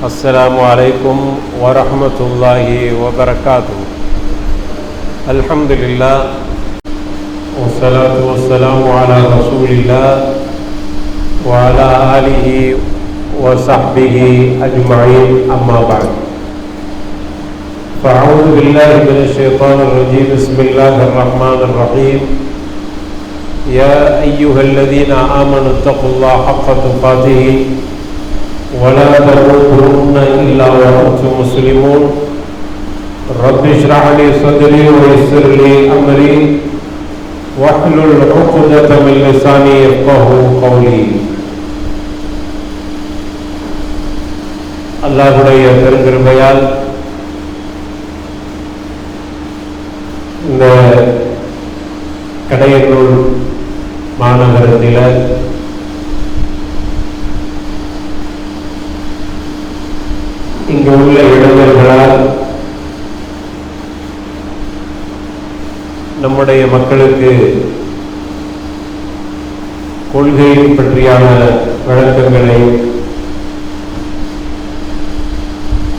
السلام عليكم ورحمة الله وبركاته. الحمد لله والصلاة والسلام على رسول الله وعلى آله وصحبه أجمعين، أما بعد. فأعوذ بالله من الشيطان الرجيم. بسم الله الرحمن الرحيم. يا أيها الذين آمنوا اتقوا الله حق تقاته ولا تموتن إلا وأنتم مسلمون. رب اشرح لي صدري ويسر لي أمري واحلل عقدة من لساني يفقهوا قولي. அல்லாஹ்வுடைய பெருங்கிருபையால் இந்த கடையனூர் மாநகரத்தில் இங்கு உள்ள இளைஞர்களால் நம்முடைய மக்களுக்கு கொள்கை பற்றியான விளக்கங்களை,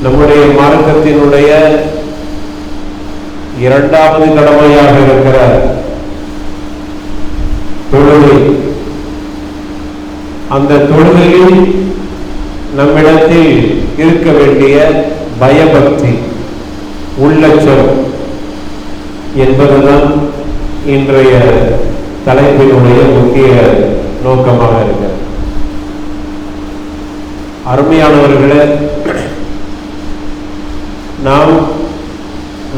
நம்முடைய மார்க்கத்தினுடைய இரண்டாவது கடமையாக இருக்கிற தொழுகை, அந்த தொழுகையில் நம்மிடத்தில் இருக்க வேண்டிய பயபக்தி, உள்ளச்சம் என்பதுதான் இன்றைய தலைப்பினுடைய முக்கிய நோக்கமாக இருக்கிறது. அருமையானவர்களே, நாம்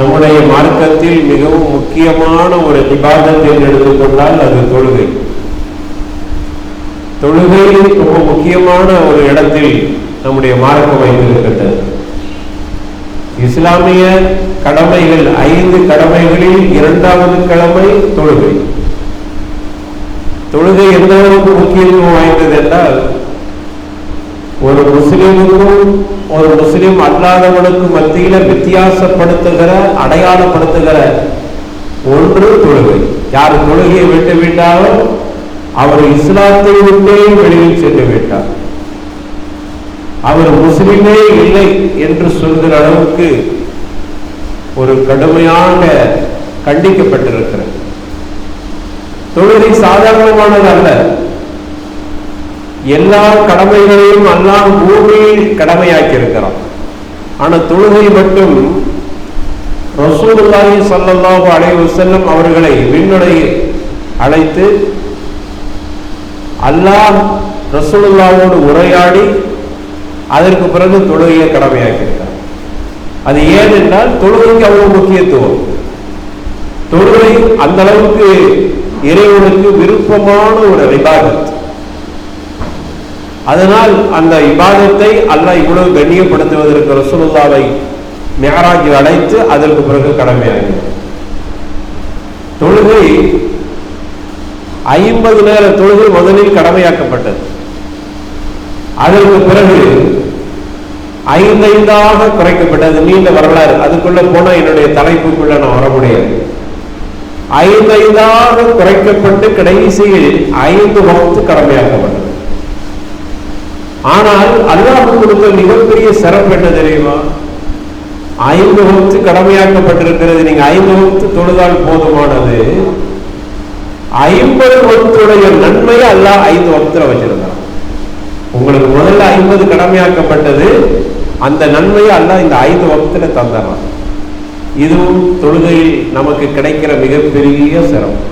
நம்முடைய மார்க்கத்தில் மிகவும் முக்கியமான ஒரு இபாதத்தை எடுத்துக்கொண்டால் அது தொழுகை. தொழுகை ரொம்ப முக்கியமான ஒரு இடத்தில் நம்முடைய மார்க்கம் வைத்திருக்கின்றது. இஸ்லாமிய கடமைகள் 5 கடமைகளில் இரண்டாவது கடமை தொழுகை. தொழுகை எந்த அளவுக்கு முக்கியத்துவம் வாய்ந்தது என்றால், ஒரு முஸ்லிமுக்கும் ஒரு முஸ்லிம் அல்லாதவனுக்கும் மத்தியில வித்தியாசப்படுத்துகிற, அடையாளப்படுத்துகிற ஒன்று தொழுகை. யார் தொழுகையை விட்டு விட்டாலும் அவர் இஸ்லாத்தை விட்டே வெளியில் சென்று விட்டார், அவர் முஸ்லிமே இல்லை என்று சொல்கிற அளவுக்கு ஒரு கடுமையாக கண்டிக்கப்பட்டிருக்கிறது. தொழுகை சாதாரணமானது அல்ல. எல்லா கடமைகளையும் அல்லாஹ் பூமியில் கடமையாக்கி இருக்கிறான். ஆனால் தொழுகை மட்டும் ரசூலுல்லாஹி ஸல்லல்லாஹு அலைஹி வஸல்லம் அவர்களை விண்ணுடைய அழைத்து அல்லாஹ் ரசூலுல்லாஹோடு உரையாடி அதற்கு பிறகு தொழுகையை கடமையாக்கியிருக்கிறார். அது ஏன் என்றால் தொழுகைக்கு அவ்வளவு முக்கியத்துவம். தொழுகை அந்த அளவுக்கு இறைவனுக்கு விருப்பமான ஒரு இபாதத். அதனால் அந்த இபாதத்தை அல்லாஹ் இவ்வளவு கண்ணியப்படுத்துவதற்கு ரசூலுல்லாஹை மிஅராஜ் அழைத்து அதற்கு பிறகு கடமையாகிறார். தொழுகை 50 நேர தொழுகை முதலில் கடமையாக்கப்பட்டது. அதற்கு பிறகு 5 குறைக்கப்பட்டது. நீண்ட வரலாறு, அதுக்குள்ள போனா என்னுடைய தலைப்புக்குள்ள நான் வர முடியாது. 5 குறைக்கப்பட்டு கடைசியில் 5 வக்து கடமையாக்கப்பட்டது. ஆனால் அல்லாஹ் கொடுத்த மிகப்பெரிய சிறப்பு என்ன தெரியுமா? 5 வக்து கடமையாக்கப்பட்டிருக்கிறது. நீங்க 5 வக்து தொழுதால் போதுமானது. 50 வக்துடைய நன்மையை அல்லாஹ் 5 வக்துல வச்சிருந்தான். உங்களுக்கு முதல்ல 50 கடமையாக்கப்பட்டது, அந்த நன்மையை அல்லாஹ் இந்த 5 வக்துல தந்தான். இதுவும் தொழுகையில் நமக்கு கிடைக்கிற மிகப்பெரிய சிறப்பு.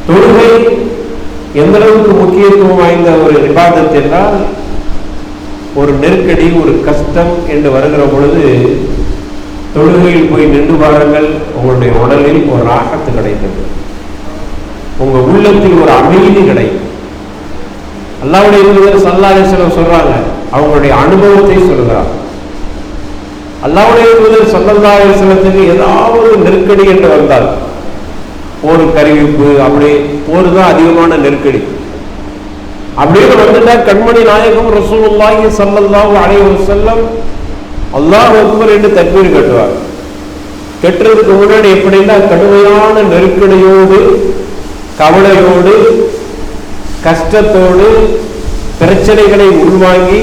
தொழுகை எந்த அளவுக்கு முக்கியத்துவம் வாய்ந்த ஒரு இபாதத் என்றால், ஒரு நெருக்கடி, ஒரு கஷ்டம் என்று வருகிற பொழுது தொழுகையில் போய் நின்று பாருங்கள். உங்களுடைய உடலில் ஒரு ராகத்து கிடைத்தது, உங்க உள்ளத்தில் ஒரு அமைதி கிடைக்கும். அல்லாஹ்வுடைய தூதர் ஸல்லல்லாஹு அலைஹி வஸல்லம் சொல்றாங்க, அவங்களுடைய அனுபவத்தை சொல்கிறார். அல்லாஹ்வுடைய தூதர் ஸல்லல்லாஹு அலைஹி வஸல்லத்துக்கு ஏதாவது நெருக்கடி என்று வந்தால், போர் கருவிப்பு, அப்படி போர் தான் அதிகமான நெருக்கடி, அப்படின்னு வந்துட்டா கண்மணி நாயகம் ரசூலுல்லாஹி ஸல்லல்லாஹு அலைஹி வஸல்லம் அல்லாஹ் அக்பர் என்று தக்பீர் கட்டுவார். கட்டுறதுக்கு முன்னாடி எப்படின்னா கடுமையான நெருக்கடியோடு, கவலையோடு, கஷ்டத்தோடு, பிரச்சனைகளை உள்வாங்கி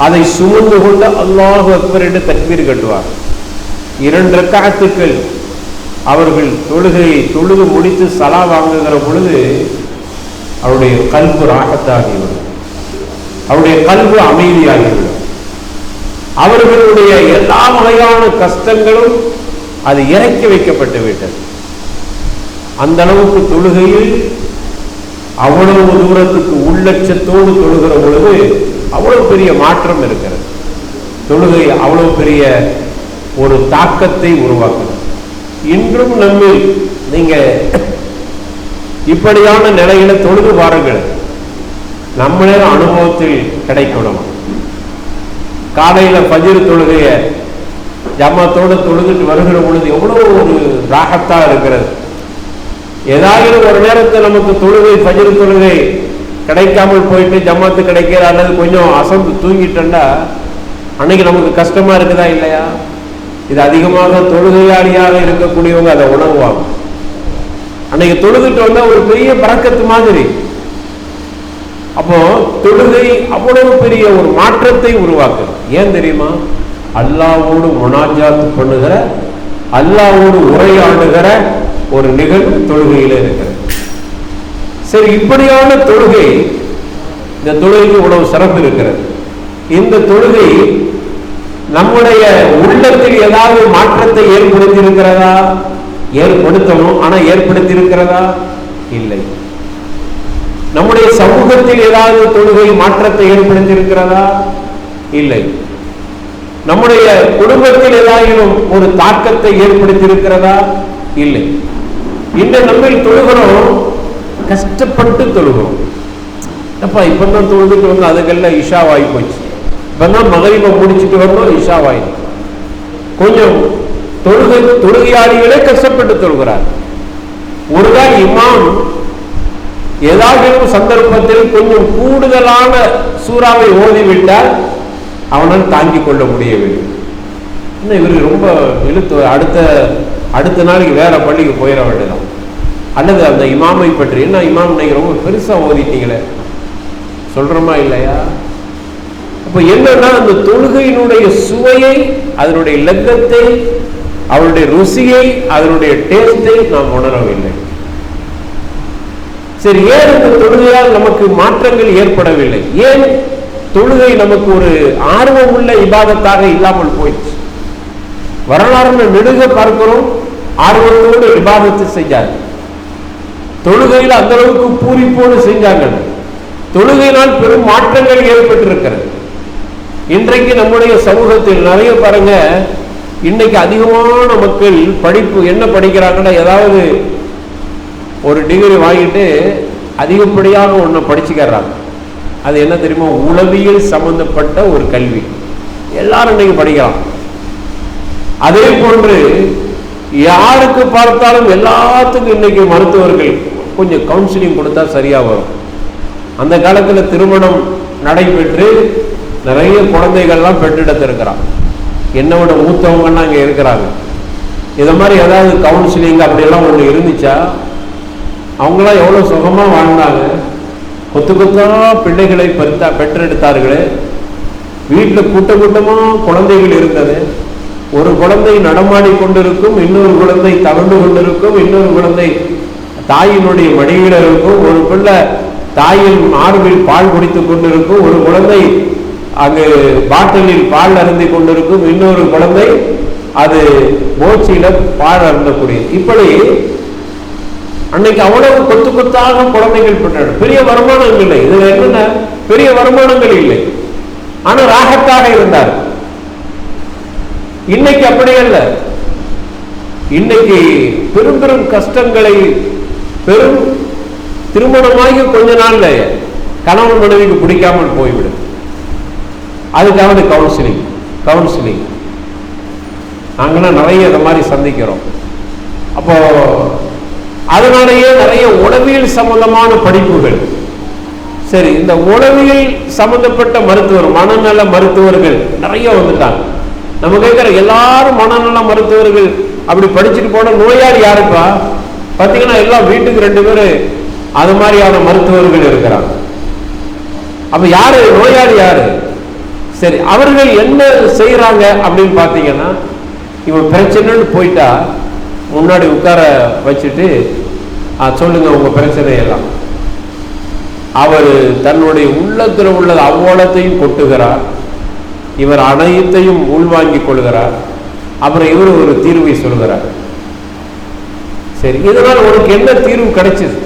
அதை சுமந்து கொண்டு அல்லாஹு அக்பர் என்று தக்பீர் கட்டுவார். 2 ரக்காத்துக்கள் அவர்கள் தொழுகையை தொழுது முடித்து சலா வாங்குகிற பொழுது அவருடைய கல்பு ராகத்தாகிவிடும், அவருடைய கல்பு அமைதியாகிவிடும். அவர்களுடைய எல்லா வகையான கஷ்டங்களும் அது இறக்கி வைக்கப்பட்டு விட்டது. அந்த அளவுக்கு தொழுகையில் அவ்வளவு தூரத்துக்கு உள்ளட்சத்தோடு தொழுகிற பொழுது அவ்வளவு பெரிய மாற்றம் இருக்கிறது. தொழுகை அவ்வளவு பெரிய ஒரு தாக்கத்தை உருவாக்குது. இன்றும் நம்ம நீங்க இப்படியான நிலையில தொழுது பாருங்கள், நம்மளே அனுபவத்தில் கிடைக்கணும். காலையில ஃபஜ்ர் தொழுகைய ஜமாத்தோடு தொழுதுட்டு வருகிற பொழுது எவ்வளவு ஒரு ராகத்தா இருக்கிறது. ஏதாவது ஒரு நேரத்தில் நமக்கு தொழுகை ஃபஜ்ர் தொழுகை கிடைக்காமல் போயிட்டு ஜமாத்து கிடைக்கிற அல்லது கொஞ்சம் அசந்து தூங்கிட்டா அன்னைக்கு நமக்கு கஷ்டமா இருக்குதா இல்லையா? இது அதிகமாக தொழுகையாளியாக இருக்கக்கூடியவங்க அதை உணர்வாங்க. அன்னைக்கு தொழுதுட்டு வந்தா ஒரு பெரிய பரக்கத்து மாதிரி. அப்போ தொழுகை அவ்வளவு பெரிய ஒரு மாற்றத்தை உருவாக்குது. ஏன் தெரியுமா? அல்லாஹ்வோடு முனாஜாத் பண்ணுகிற, அல்லாஹ்வோடு உரையாடுகிற ஒரு நிகழ்வு தொழுகையில இருக்கிறது. சரி, இப்படியான தொழுகை, இந்த தொழுகைக்கு இவ்வளவு சிறப்பு இருக்கிறது. இந்த தொழுகை நம்முடைய உள்ளத்தில் ஏதாவது மாற்றத்தை ஏற்படுத்தி இருக்கிறதா? ஏற்படுத்தணும், ஆனா ஏற்படுத்தி இருக்கிறதா? இல்லை. நம்முடைய சமூகத்தில் ஏதாவது தொழுகை மாற்றத்தை ஏற்படுத்தி இருக்கிறதா? இல்லை. நம்முடைய குடும்பத்தில் ஏதாவது ஒரு தாக்கத்தை ஏற்படுத்தி இருக்கிறதா? இல்லை. இந்த நம்ம தொழுகிறோம், கஷ்டப்பட்டு தொழுகிறோம். அப்பா இப்பதான் தொழுதுட்டு வந்து அதுக்கெல்லாம் இஷாவாகி போச்சு, இப்பதான் மகரிபை முடிச்சுட்டு வரணும், இஷாவாயி. கொஞ்சம் தொழுகையாளிகளே கஷ்டப்பட்டு தொழுகிறார். ஒரு நாள் இமாம் ஏதாவது சந்தர்ப்பத்தில் கொஞ்சம் கூடுதலான சூறாவை ஓதிவிட்டால் அவனால் தாங்கிக் கொள்ள முடியவில்லை. இன்னும் இவருக்கு ரொம்ப இழுத்து அடுத்த நாளைக்கு வேற பள்ளிக்கு போயிட வேண்டியதான். அல்லது அந்த இமாமை பற்றி, என்ன இமாம் நீங்க ரொம்ப பெருசா ஓதிட்டீங்களே சொல்றோமா இல்லையா? அப்ப என்னன்னா, அந்த தொழுகையினுடைய சுவையை, அதனுடைய லக்கத்தை, அவருடைய ருசியை, அதனுடைய டேஸ்டை நாம் உணரவில்லை. சரி, ஏன் இந்த தொழுகையால் நமக்கு மாற்றங்கள் ஏற்படவில்லை? ஏன் தொழுகை நமக்கு ஒரு ஆர்வம் உள்ள இபாதத்தாக இல்லாமல் போயிடுச்சு? வரலாறு நெடுக பார்க்கிறோம், ஆர்வத்தோடு இபாதத்து செஞ்சாங்க, தொழுகையில் அந்த அளவுக்கு பூரிப்போடு செஞ்சாங்க. தொழுகையினால் பெரும் மாற்றங்கள் ஏற்பட்டிருக்கிறது. இன்றைக்கு நம்முடைய சமூகத்தில் நிறைய பாருங்க, இன்னைக்கு அதிகமான மக்கள் படிப்பு என்ன படிக்கிறாங்கன்னா, ஏதாவது ஒரு டிகிரி வாங்கிட்டு அதிகப்படியாக ஒன்று படிச்சுக்கிறாங்க. அது என்ன தெரியுமா? உளவியல் சம்பந்தப்பட்ட ஒரு கல்வி. எல்லாரும் இன்னைக்கு படிக்கலாம். அதே போன்று யாருக்கு பார்த்தாலும் எல்லாத்துக்கும் இன்னைக்கு மருத்துவர்கள் கொஞ்சம் கவுன்சிலிங் கொடுத்தா சரியா வரும். அந்த காலத்தில் திருமணம் நடைபெற்று நிறைய குழந்தைகள்லாம் பெற்றெடுத்திருக்கிறாங்க. என்னோட மூத்தவங்கன்னா அங்கே இருக்கிறாங்க. இதை மாதிரி ஏதாவது கவுன்சிலிங் அப்படியெல்லாம் ஒன்று இருந்துச்சா அவங்களாம் எவ்வளோ சுகமாக வாழ்ந்தாங்க. கொத்து கொத்தா பிள்ளைகளை பெற்றெடுத்தார்களே. வீட்டில் கூட்டமாக குழந்தைகள் இருந்தது. ஒரு குழந்தை நடமாடி கொண்டிருக்கும், இன்னொரு குழந்தை தவண்டு கொண்டிருக்கும், இன்னொரு குழந்தை தாயினுடைய மடியில் இருக்கும், ஒரு பிள்ளை தாயின் மார்பில் பால் குடித்துக் கொண்டிருக்கும், ஒரு குழந்தை அங்கு பாட்டிலில் பால் அருந்தி கொண்டிருக்கும், இன்னொரு குழந்தை அது மோச்சியில பால் அருந்தக்கூடிய. இப்படி அன்னைக்கு அவ்வளவு கொத்து கொத்தாக குழந்தைகள் பெற்றார். பெரிய வருமானம் இல்லை, இதுல என்னென்ன பெரிய வருமானங்கள் இல்லை, ஆனா ராகத்தாக இருந்தார். இன்னைக்கு அப்படி அல்ல. இன்னைக்கு பெரும் பெரும் கஷ்டங்களை, பெரும் திருமணமாகி கொஞ்ச நாள்ல கணவன் மனைவிக்கு பிடிக்காமல் போய்விடும். அதுக்காக கவுன்சிலிங் நாங்களாம் நிறைய இதை மாதிரி சந்திக்கிறோம். அப்போ அதனாலேயே நிறைய உளவியல் சம்பந்தமான படிப்புகள். சரி, இந்த உளவியல் சம்பந்தப்பட்ட மருத்துவர், மனநல மருத்துவர்கள் நிறைய வந்துட்டாங்க. நம்ம கேட்கிற எல்லாரும் மனநல மருத்துவர்கள் அப்படி படிச்சுட்டு போன நோயாளி யாருப்பா? பார்த்தீங்கன்னா எல்லாம் வீட்டுக்கு 2 பேரு அது மாதிரியான மருத்துவர்கள் இருக்கிறாங்க. அப்ப யாரு நோயாளி? யாரு? சரி, அவர்கள் என்ன செய்யறாங்க அப்படின்னு பார்த்தீங்கன்னா, இவன் பிரச்சனைன்னு போயிட்டா முன்னாடி உட்கார வச்சுட்டு சொல்லுங்க உங்க பிரச்சனையெல்லாம். அவர் தன்னுடைய உள்ளத்தில் உள்ளது அவ்வளத்தையும் கொட்டுகிறார். இவர் அனைத்தையும் உள்வாங்கிக் கொள்கிறார். அப்புறம் இவர் ஒரு தீர்வை சொல்கிறார். சரி, இதனால் உனக்கு என்ன தீர்வு கிடைச்சது?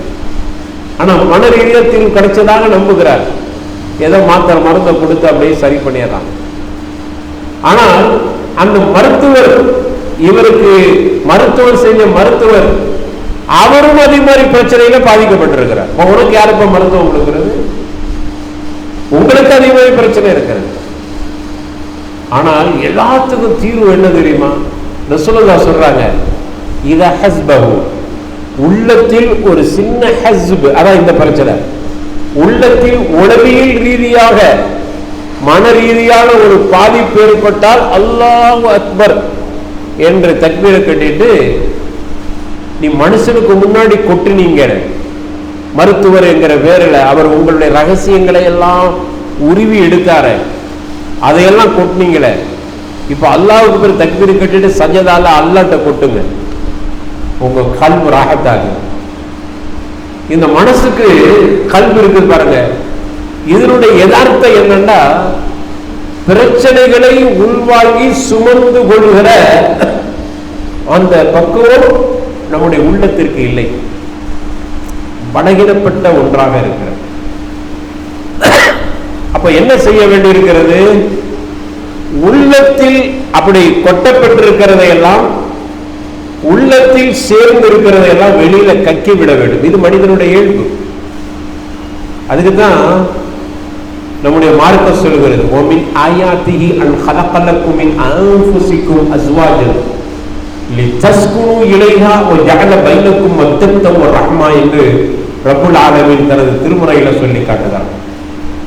ஆனா மன ரீதியாக தீர்வு கிடைச்சதாக நம்புகிறார். ஏதோ மாத்திரை மருந்தை கொடுத்து அப்படியே சரி பண்ணிடலாம். ஆனால் அந்த மருத்துவர், இவருக்கு மருத்துவர் செஞ்ச மருத்துவர், அவரும் அதே மாதிரி பிரச்சனையில பாதிக்கப்பட்டிருக்கிறார். உனக்கு யாருப்பா மருத்துவம் கொடுக்கிறது? உங்களுக்கு அதே மாதிரி பிரச்சனை இருக்கிறது. ஆனால் எல்லாத்துக்கும் தீர்வு என்ன தெரியுமா? ரசூலுல்லாஹ் சொல்றாங்க, இத ஹஸ்பஹு, உள்ளத்தில் ஒரு சின்ன ஹஸ்ப், அதான் இந்த பிரச்சனை. உள்ளத்தில் உளவியல் ரீதியாக மன ரீதியான ஒரு பாதிப்பு ஏற்பட்டால் அல்லாஹு அக்பர் என்று தக்பீரை கட்டிட்டு நீ மனுஷனுக்கு முன்னாடி கொட்டினீங்க. மருத்துவர் என்கிற பேரில் அவர் உங்களுடைய ரகசியங்களை எல்லாம் உருவி எடுத்தாரு, அதையெல்லாம் கொட்டினீங்களே. இப்ப அல்லாஹ்வுக்கு பேர் தக்பீரை கட்டிட்டு சஜதால அல்லாஹ்ட்ட கொட்டுங்க, உங்க கல்பு ராகத்தாக. இந்த மனசுக்கு கல்பு இருக்கு பாருங்க. இதனுடைய யதார்த்தம் என்னன்னா, பிரச்சனைகளை உள்வாங்கி சுமந்து கொள்கிற அந்த பக்குவம் நம்முடைய உள்ளத்திற்கு இல்லை, பலகீனப்பட்ட ஒன்றாக இருக்கிறது. அப்ப என்ன செய்ய வேண்டியிருக்கிறது? உள்ளத்தில் அப்படி கொட்டப்பட்டிருக்கிறதையெல்லாம், உள்ளத்தில் சேர்ந்து இருக்கிறதையெல்லாம் வெளியில கக்கி விட வேண்டும். இது மனிதனுடைய இயல்பு. அதுக்குதான் நம்முடைய மார்க்கம் சொல்கிறது, ஓமின் ஆயாத்திஹி அன் ஹலகலக்கும் மின் அன்ஃபுசிக்கும் அஸ்வாஜன் லிதஸ்குனு இலைஹா வ ஜஅல பைனக்கும் மத்தத்தம் வ ரஹ்மா என்று ரப்புல் ஆலமீன் தனது திருமுறையில சொல்லி காட்டுகிறார்.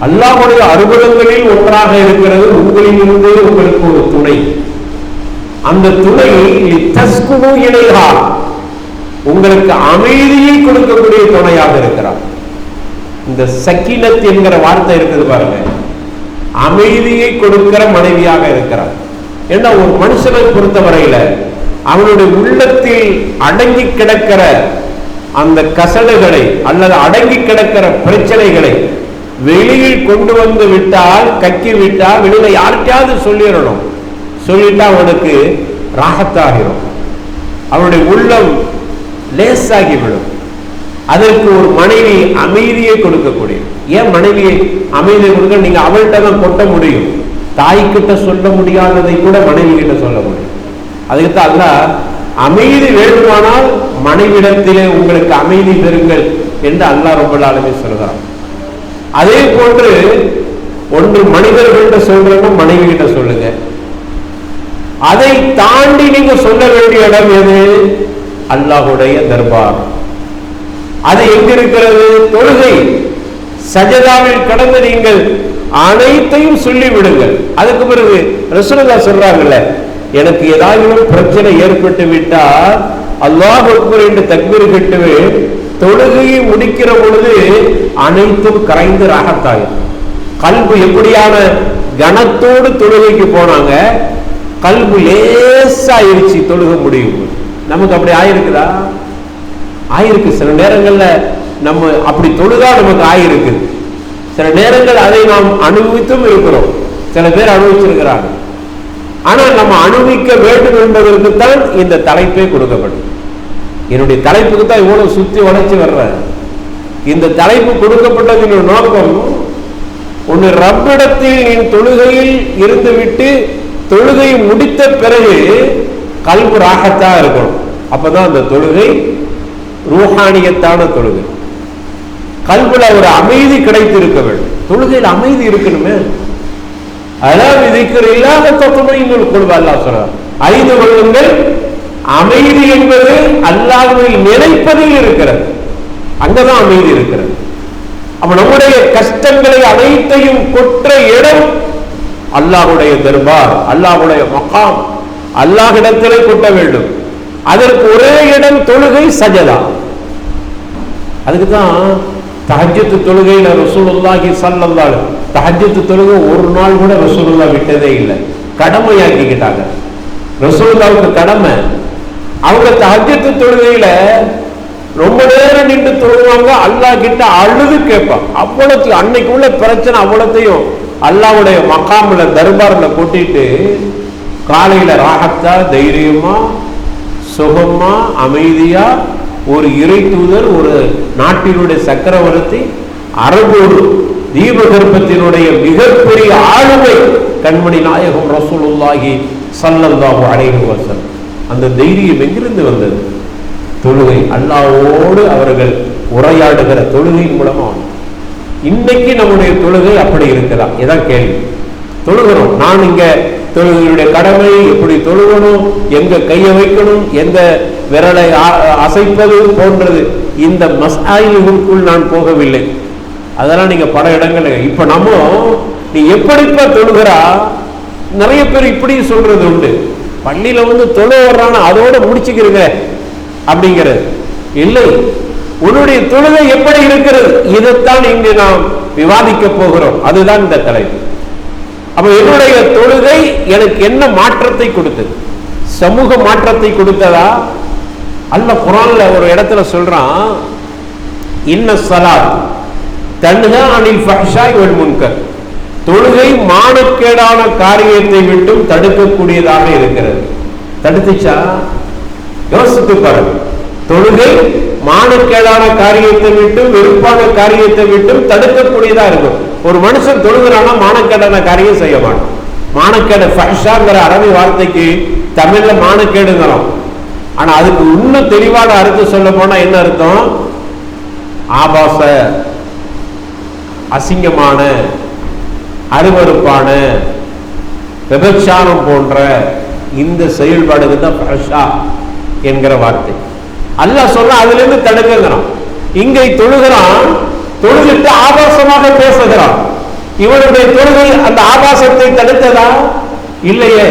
அல்லாஹ்வுடைய அருகுணங்களில் ஒன்றாக இருக்கிறது உங்களிலிருந்து உங்களுக்கு ஒரு துணை. அந்த துணை லிதஸ்குனு இலைஹா, உங்களுக்கு அமைதியை கொடுக்கக்கூடிய துணையாக இருக்கிறார். இந்த சக்கீனத் என்கிற வார்த்தை இருக்குது பாருங்க, அமைதியை கொடுக்கிற மனைவியாக இருக்கிறார். ஏன்னா ஒரு மனுஷனை பொறுத்தவரையில அவனுடைய உள்ளத்தில் அடங்கி கிடக்கிற அந்த கசடுகளை அல்லது அடங்கி கிடக்கிற பிரச்சனைகளை வெளியில் கொண்டு வந்து விட்டால், கக்கி விட்டால், வெளியில யாருக்காவது சொல்லிடணும். சொல்லிட்டா அவனுக்கு ராகத்தாகிடும், அவனுடைய உள்ளம் லேசாகிவிடும். அதற்கு ஒரு மனைவி அமைதியை கொடுக்கக்கூடிய. ஏன் மனைவியை அமைதியை கொடுக்க? நீங்க அவள்கிட்ட தான் கொட்ட முடியும். தாய்கிட்ட சொல்ல முடியாததை கூட மனைவி கிட்ட சொல்ல முடியும். அதுக்குத்தான் அல்லாஹ் அமைதி வேண்டுமானால் மனைவிடத்திலே உங்களுக்கு அமைதி பெறுங்கள் என்று அல்லாஹ் ரப்பல் ஆலமீன் சொல்கிறார். அதே போன்று ஒன்று மனிதர்கள்ட்ட சொல்றேன்னா மனைவி கிட்ட சொல்லுங்க. அதை தாண்டி நீங்க சொல்ல வேண்டிய இடம் எது? அல்லாஹ்வுடைய தர்பார். அது எங்க இருக்கிறது? தொழுகை சஜதாவில் கடந்து நீங்கள் அனைத்தையும் சொல்லி விடுங்கள். அதுக்கு பிறகு ரசூலுல்லாஹ் சொல்றாங்கல்ல, எனக்கு ஏதாவது பிரச்சனை ஏற்பட்டு விட்டால் அல்லாஹ் அக்பர் என்று தக்பீர் கட்டுவேன், தொழுகையை முடிக்கிற பொழுது அனைத்தும் கரைந்து ராகத்தாயும். கல்பு எப்படியான கனத்தோடு தொழுகைக்கு போனாங்க, கல்பு லேசாயிருச்சு தொழுக முடியும். நமக்கு அப்படி ஆயிருக்குதா? ஆயிருக்கு. சில நேரங்கள்ல நம்ம அப்படி தொழுதா நமக்கு ஆயிருக்கு. சில நேரங்கள் அதை நாம் அனுபவித்தும் இருக்கிறோம். சில பேர் அனுபவிச்சிருக்கிறாங்க. ஆனால் நம்ம அனுபவிக்க வேண்டும் என்பதற்குத்தான் இந்த தலைப்பே கொடுக்கப்படும். என்னுடைய தலைப்புக்கு தான் இவ்வளவு சுத்தி உழைச்சி வர்ற இந்த தலைப்பு கொடுக்கப்பட்டதின் நோக்கம், ஒன்று ரப்பிடத்தில் நீ தொழுகையில் இருந்து விட்டு தொழுகை முடித்த பிறகு கல்பு ராகத்தா இருக்கணும். அப்பதான் அந்த தொழுகை ரூஹானியத்தான தொழுகை. கல்புல ஒரு அமைதி கிடைத்து இருக்க வேண்டும். தொழுகையில் அமைதி இருக்கணுமே. அதாவது விதிக்கிற இல்லாத தொற்றுமை இன்னொரு கொள்வா அல்லாஹ் சொல்றார், அறிந்து கொள்ளுங்கள், அமைதி என்பது அல்லாஹ்வை நினைப்பதில் இருக்கிறது. அங்கதான் அமைதி இருக்கிறது. அப்ப நம்முடைய கஷ்டங்களை அனைத்தையும் கொற்ற இடம் அல்லாஹ்வுடைய தர்பார், அல்லாஹ்வுடைய மகாம், அல்லாஹ்விடத்திலே கொட்ட வேண்டும். அதற்கு ஒரே இடம் தொழுகை, சஜதா. அதுக்குதான் தஹஜ்ஜுத் தொழுகையில ரசூலுல்லாஹி ஸல்லல்லாஹு அலைஹி வஸல்லம் தஹஜ்ஜுத் தொழுகை ஒரு நாள் கூட ரசூலுல்லாஹ் விட்டதே இல்லை, கடமையாக்கிக்கிட்டாங்க. ரசூலுல்லாஹ்வுக்கு கடமை. அவங்க தஹஜ்ஜுத் தொழுகையில ரொம்ப நேரம் நின்று தொழுவாங்க, அல்லாஹ் கிட்ட அழுது கேட்பாங்க. அவ்வளவு அன்னைக்கு உள்ள பிரச்சனை அவ்வளத்தையும் அல்லாஹ்வுடைய மகாம்ல தர்பார்ல கூட்டிட்டு காலையில ராகத்தா தைரியமா சுகமா அமைதியா ஒரு இறை தூதர், ஒரு நாட்டினுடைய சக்கரவர்த்தி, அரபோடு தீபகற்பத்தினுடைய மிகப்பெரிய ஆளுமை கண்மணி நாயகம் ரசூலுல்லாஹி ஸல்லல்லாஹு அலைஹி வஸல்லம். அந்த தைரியம் எங்கிருந்து வந்தது? தொழுகை, அல்லாஹ்வோடு அவர்கள் உரையாடுகிற தொழுகையின் மூலமா. இன்னைக்கு நம்முடைய தொழுகை அப்படி இருக்குதா? இதான் கேள்வி. தொழுகிறோம். நான் இங்க தொழுகையுடைய கடமை, எப்படி தொழுகணும், எங்க கையை வைக்கணும், எந்த விரலை அசைப்பது போன்றது இந்த மஸ்ஆயிலுக்குள் நான் போகவில்லை. அதெல்லாம் நீங்க பல இடங்கள். இப்ப நம்ம நீ எப்படிப்பா தொழுகிறா, நிறைய பேர் இப்படி சொல்றது உண்டு. பள்ளியில வந்து தொழு வர்றான அதோட முடிச்சுக்கிறீங்க அப்படிங்கிறது இல்லை. உன்னுடைய தொழுகை எப்படி இருக்கிறது, இதைத்தான் இங்கு நாம் விவாதிக்க போகிறோம். அதுதான் இந்த தலைப்பு. அப்ப என்னுடைய தொழுகை எனக்கு என்ன மாற்றத்தை கொடுத்தது? சமூக மாற்றத்தை கொடுத்ததா? அல்லாஹ் குர்ஆன்ல ஒரு இடத்துல சொல்றான், இன்ன ஸலாத் தன்ஹா அனில் ஃபஹ்ஷாய் வல் முன்கர். தொழுகை மானக்கேடான காரியத்தை விட்டும் தடுக்கக்கூடியதாக இருக்கிறது. தடுத்துச்சா? யோசித்து பாருங்க. தொழுகை மானக்கேடான காரியத்தை விட்டும் வெறுப்பான காரியத்தை விட்டும் தடுக்கக்கூடியதா இருக்கும். ஒரு மனுஷன் தொழுகிறானா மானக்கேடான காரியம் செய்ய மாட்டான். மானக்கேடு ஃபஹ்ஷாங்கிற அரபி வார்த்தைக்கு தமிழ்ல மானக்கேடுங்கிறோம். ஆனா அதுக்கு இன்னும் தெளிவான அர்த்தம் சொல்ல போனா என்ன அர்த்தம்? ஆபாச, அசிங்கமான, அருவருப்பான, விபச்சாரம் போன்ற இந்த செயல்பாடுகள் தான் ஃபஹ்ஷா என்கிற வார்த்தை. அல்லாஹ் சொல்ல அதுல இருந்து தடுக்கிறான். இங்கே தொழுகிறான், தொழுகிட்டு ஆபாசமாக பேசுகிறான். இவனுடைய தொழுகை அந்த ஆபாசத்தை தடுத்ததா? இல்லையே.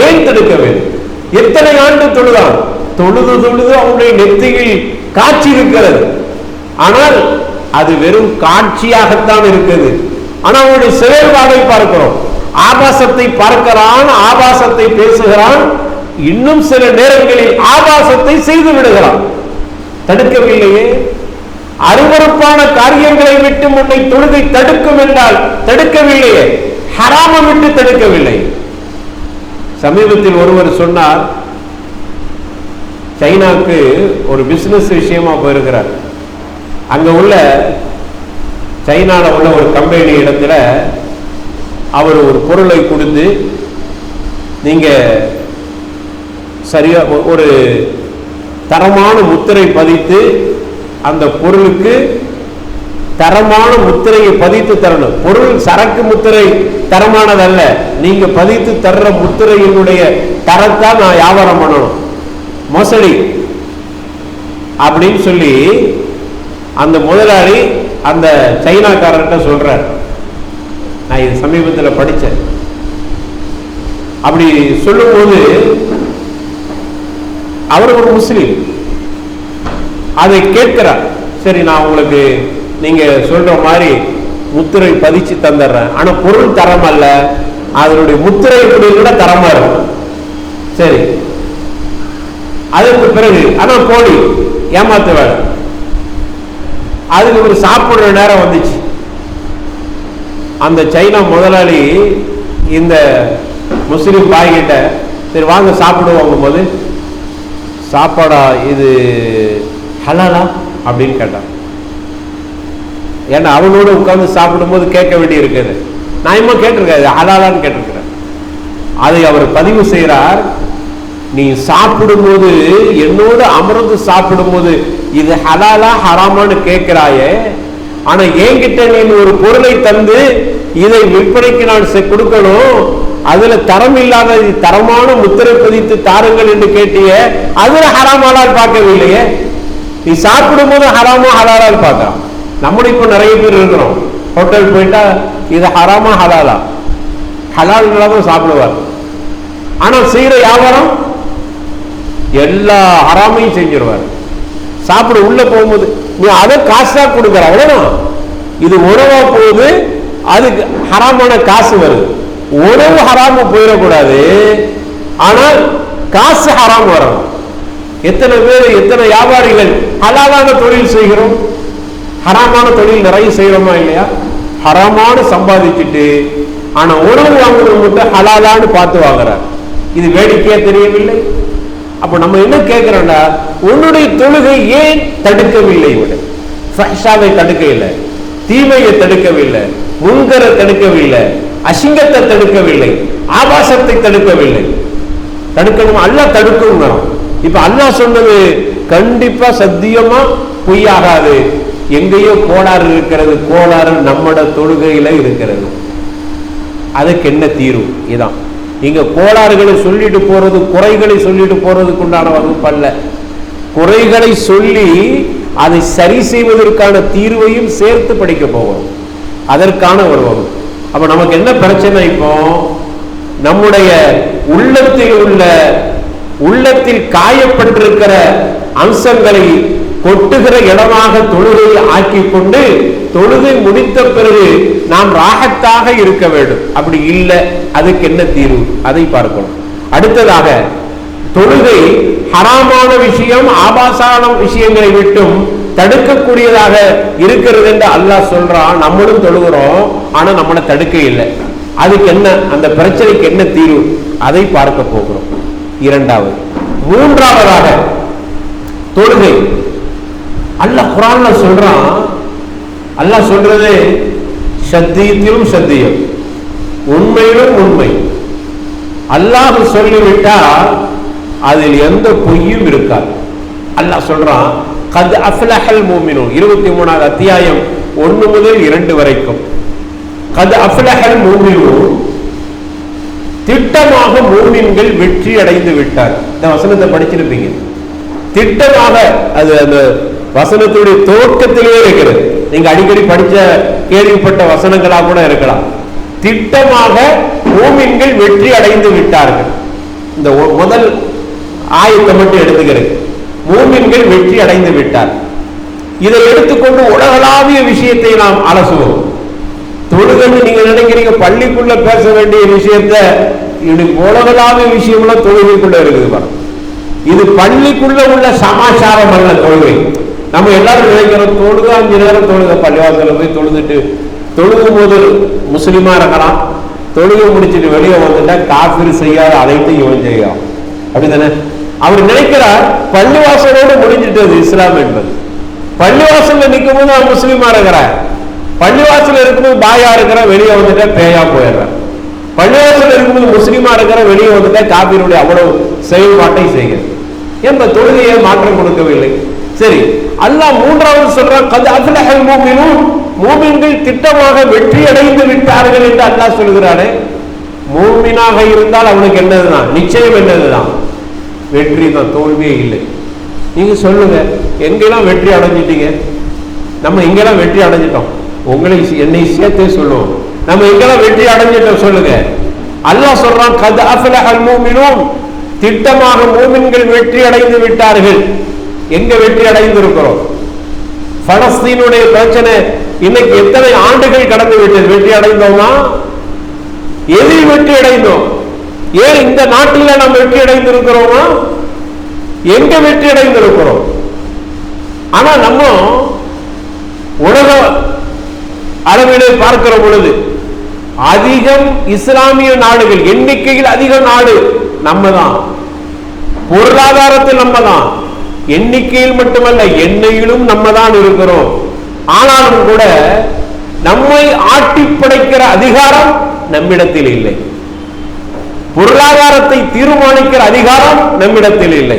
ஏன் தடுக்க வேண்டும்? எத்தனை ஆண்டு தொழுதான்? தொழுது தொழுது அவனுடைய நெத்தியில் காட்சி இருக்கிறது. ஆனால் அது வெறும் காட்சியாகத்தான் இருக்குது. ஆனா அவனுடைய செயல்பாடை பார்க்கிறோம். ஆபாசத்தை பார்க்கிறான், ஆபாசத்தை பேசுகிறான், இன்னும் சில நேரங்களில் ஆபாசத்தை செய்து விடுகிறான். தடுக்கவில்லையே. அருவருப்பான காரியங்களை விட்டு முன்னை தொழுகை தடுக்கும் என்றால் தடுக்கவில்லையே. ஹராமை விட்டு தடுக்கவில்லை. சமீபத்தில் ஒருவர் சொன்னார், சைனாக்கு ஒரு பிசினஸ் விஷயமா போயிருக்கிறார். அங்க உள்ள சைனால உள்ள ஒரு கம்பெனி இடத்துல அவர் ஒரு பொருளை கொடுத்து, நீங்க சரியா ஒரு தரமான முத்திரை பதித்து அந்த பொருளுக்கு தரமான முத்திரையை பதித்து தரணும். பொருள் சரக்கு முத்திரை தரமானதல்ல, நீங்க பதித்து தர்ற முத்திரையினுடைய தரத்தான் நான் வியாபாரம் பண்ணணும், மோசடி அப்படின்னு சொல்லி அந்த முதலாளி அந்த சைனாக்காரர்கிட்ட சொல்றார். நான் இது சமீபத்தில் படித்தேன். அப்படி சொல்லும் போது அவர் ஒரு முஸ்லீம், அதை கேட்கிறார். சரி, நான் உங்களுக்கு நீங்க சொல்ற மாதிரி முத்திரை பதிச்சு தந்துடுறேன், ஆனா பொருள் தரம் அல்ல, அதனுடைய முத்திரை கூட தரமா இருக்கும். சரி, அதற்கு பிறகு ஆனா போலி ஏமாத்த வேலை. அதுக்கு ஒரு சாப்பிடுற நேரம் வந்துச்சு. அந்த சைனா முதலாளி இந்த முஸ்லிம் பாய் கிட்ட, சரி வாங்க சாப்பிடுவோம் போது, சாப்பாடா இது ஹலாலா அப்படின்னு கேட்டான். ஏன்னா அவனோட உட்கார்ந்து சாப்பிடும் போது கேட்க வேண்டி இருக்குது. நான் கேட்டிருக்கேன், ஹலாலான்னு கேட்டிருக்கிறேன். அதை அவர் பதிவு செய்கிறார். நீ சாப்பிடும்போது என்னோடு அமர்ந்து சாப்பிடும் போது இது ஹலாலா ஹராமான்னு கேட்கிறாயே, ஆனா என்கிட்ட நீ ஒரு பொருளை தந்து இதை விற்பனைக்கு நான் கொடுக்கணும், அதுல தரம் இல்லாத தரமான முத்திரை பதித்து தாருங்கள் என்று கேட்டிய, அதுல ஹராமாலால் பார்க்கவில்லையே. நீ சாப்பிடும் போது ஹராமா ஹலாலால் பார்க்கலாம். நம்முடைய இப்ப நிறைய பேர் இருக்கிறோம், ஹோட்டல் போயிட்டா இது ஹராமா ஹலாலா, ஹலால்தான் சாப்பிடுவார். ஆனா செய்யற வியாபாரம் எல்லா ஹராமையும் செஞ்சிருவார். சாப்பிட உள்ள போகும்போது நீ அதை காசா கொடுக்குற, அவ்வளவுதான். இது உணவா போகுது, அதுக்கு ஹராமான காசு வருது. உணவு ஹராம போயிடக்கூடாது, ஆனால் காசு ஹராம் வரணும். எத்தனை பேர், எத்தனை வியாபாரிகள் ஹலாலான தொழில் செய்கிறோம், ஹராமான தொழில் நிறைய செய்யறோமா இல்லையா? ஹராமான சம்பாதிச்சுட்டு ஆனா உணவு வாங்குறது மட்டும் ஹலாலான்னு பார்த்து வாங்குறார். இது வேடிக்கையா தெரியவில்லை? அப்ப நம்ம என்ன கேட்கிறோம்னா, உன்னுடைய தொழுகை ஏன் தடுக்கவில்லை? ஃபஹ்ஷாவை தடுக்கவில்லை, தீமையை தடுக்கவில்லை, முன்கரை தடுக்கவில்லை, அசிங்கத்தை தடுக்கவில்லை, ஆபாசத்தை தடுக்கவில்லை. தடுக்கணும், அல்லாஹ் தடுக்கணும். இப்ப அல்லாஹ் சொன்னது கண்டிப்பா சத்தியமா பொய்யாகாது. எங்கேயோ கோளாறு இருக்கிறது, கோளாறு நம்மட தொழுகையில இருக்கிறது. அதுக்கு என்ன தீர்வு? இதான். இங்க கோளாறுகளை சொல்லிட்டு போறது, குறைகளை சொல்லிட்டு போறதுக்கு உண்டான வகுப்பு அல்ல. குறைகளை சொல்லி அதை சரி செய்வதற்கான தீர்வையும் சேர்த்து படிக்க போகிறோம். அதற்கான ஒரு வகுப்பு. அப்ப நமக்கு என்ன பிரச்சனை? இப்போ நம்முடைய உள்ளத்தில் காயப்பட்டிருக்கிற அம்சங்களை கொட்டுகிற இடமாக தொழுகையை ஆக்கி கொண்டு தொழுகை முடித்த பிறகு நாம் ராகத்தாக இருக்க வேண்டும். அப்படி இல்லை, அதுக்கு என்ன தீர்வு? அதை பார்க்கணும். அடுத்ததாக, தொழுகை ஹராமான விஷயம், ஆபாசான விஷயங்களை விட்டும் தடுக்கக்கூடியதாக இருக்கிறது என்று அல்லாஹ் சொல்றான். நம்மளும் தொழுகிறோம், ஆனா நம்மளை தடுக்க இல்லை. அதுக்கு என்ன, அந்த பிரச்சனைக்கு என்ன தீர்வு? அதை பார்க்க போகிறோம். இரண்டாவது. மூன்றாவதாக, தொழுகை அல்லாஹ் குர்ஆன்ல சொல்றான். அல்லாஹ் சொல்றது சத்தியத்திலும் சத்தியம், உண்மையிலும் உண்மை. அல்லாஹ் சொல்லிவிட்டால் அதில் எந்த பொய்யும் இருக்காது. அல்லாஹ் சொல்றான், கத் அஃப்லஹல் மூமினூன், 23வது அத்தியாயம் 1 முதல் 2 வரைக்கும். கத் அஃப்லஹல் மூமினூன், திட்டமாக மூமின்கள் வெற்றி அடைந்து விட்டார். இந்த வசனத்தை படிச்சிருப்பீங்க. திட்டமாக, அது அந்த வசனத்துடைய துவக்கத்திலேயே இருக்கிறது. நீங்க அடிக்கடி படிச்ச கேள்விப்பட்ட வசனங்களா கூட இருக்கலாம். திட்டமாக மூமின்கள் வெற்றி அடைந்து விட்டார்கள். இந்த முதல் ஆயத்தை மட்டும் எடுத்துக்கிறேன். மூமின்கள் வெற்றி அடைந்து விட்டார். இதை எடுத்துக்கொண்டு உலகளாவிய விஷயத்தை நாம் அலசுவோம். தொழுகைன்னு நீங்க நினைக்கிறீங்க, பள்ளிக்குள்ள பேச வேண்டிய விஷயத்த உலகளாவிய விஷயம்லாம் தொழுகைக்குள்ள இருக்குது பாருங்க. இது பள்ளிக்குள்ள உள்ள சமாச்சாரம் அல்ல தொழுகை. நம்ம எல்லாரும் நினைக்கிறோம், தொழுக 5 நேரம் தொழுக, பள்ளிவாசல போய் தொழுதுட்டு, தொழுகும் போது முஸ்லிமா இருக்கலாம், தொழுகை முடிச்சுட்டு வெளியே வந்துட்டா காஃபிர் செய்யாத அனைத்தையும் இவன் செய்யும். அப்படித்தானே? அவர் நினைக்கிறார் பள்ளிவாசலோடு முடிஞ்சிட்டது இஸ்லாம் என்பது. பள்ளிவாசல்ல நிற்கும் போது அவன் முஸ்லீமா இருக்கிறார், பள்ளிவாசல் இருக்கும்போது பாயா இருக்கிற, வெளியே வந்துட்டா பேயா போயிடுறார். பள்ளிவாசல் இருக்கும்போது முஸ்லீமா இருக்கிற, வெளியே வந்துட்டா காபிருடைய அவ்வளவு செயல்பாட்டை செய்கிறது. என்ற தொழுகையை மாற்றம் கொடுக்கவில்லை. சரி, அல்லாஹ் மூன்றாவது சொல்றான், கத் அஃப்லஹல் மூமினூன், மூமின்கள் திட்டமாக வெற்றி அடைந்து விட்டார்கள் என்று அல்லாஹ் சொல்கிறாரே. மூமினாக இருந்தால் அவனுக்கு என்னதுதான் நிச்சயம்? என்னதுதான்? வெற்றி தான், தோல்வியே இல்லை. நீங்க சொல்லுங்க, எங்கெல்லாம் வெற்றி அடைஞ்சிட்டீங்க? நம்ம இங்கெல்லாம் வெற்றி அடைஞ்சிட்டோம். உங்களை என்னை சேர்த்தே சொல்லுவோம், நம்ம எங்கெல்லாம் வெற்றி அடைஞ்சிட்டோம் சொல்லுங்க. அல்லாஹ் சொல்றான், கத் அஃப்லஹல் மூமினூன், திட்டமாக மூமின்கள் வெற்றி அடைந்து விட்டார்கள். எங்க வெற்றி அடைந்து இருக்கிறோம்? பலஸ்தீனுடைய பிரச்சனை இன்னைக்கு எத்தனை ஆண்டுகள் கடந்து விட்டது? வெற்றி அடைந்தோமா? எதில் வெற்றி அடைந்தோம்? ஏன் இந்த நாட்டில நாம் வெற்றி அடைந்து இருக்கிறோமா? எங்க வெற்றி அடைந்து இருக்கிறோம்? ஆனா நம்ம உலக அளவிலே பார்க்கிற பொழுது அதிகம் இஸ்லாமிய நாடுகள், எண்ணிக்கையில் அதிக நாடு நம்ம தான், பொருளாதாரத்தில் நம்ம தான், எண்ணிக்கையில் மட்டுமல்ல எண்ணெயிலும் நம்ம தான் இருக்கிறோம். ஆனாலும் கூட நம்மை ஆட்டி படைக்கிற அதிகாரம் நம்மிடத்தில் இல்லை. பொருளாதாரத்தை தீர்மானிக்கிற அதிகாரம் நம்மிடத்தில் இல்லை.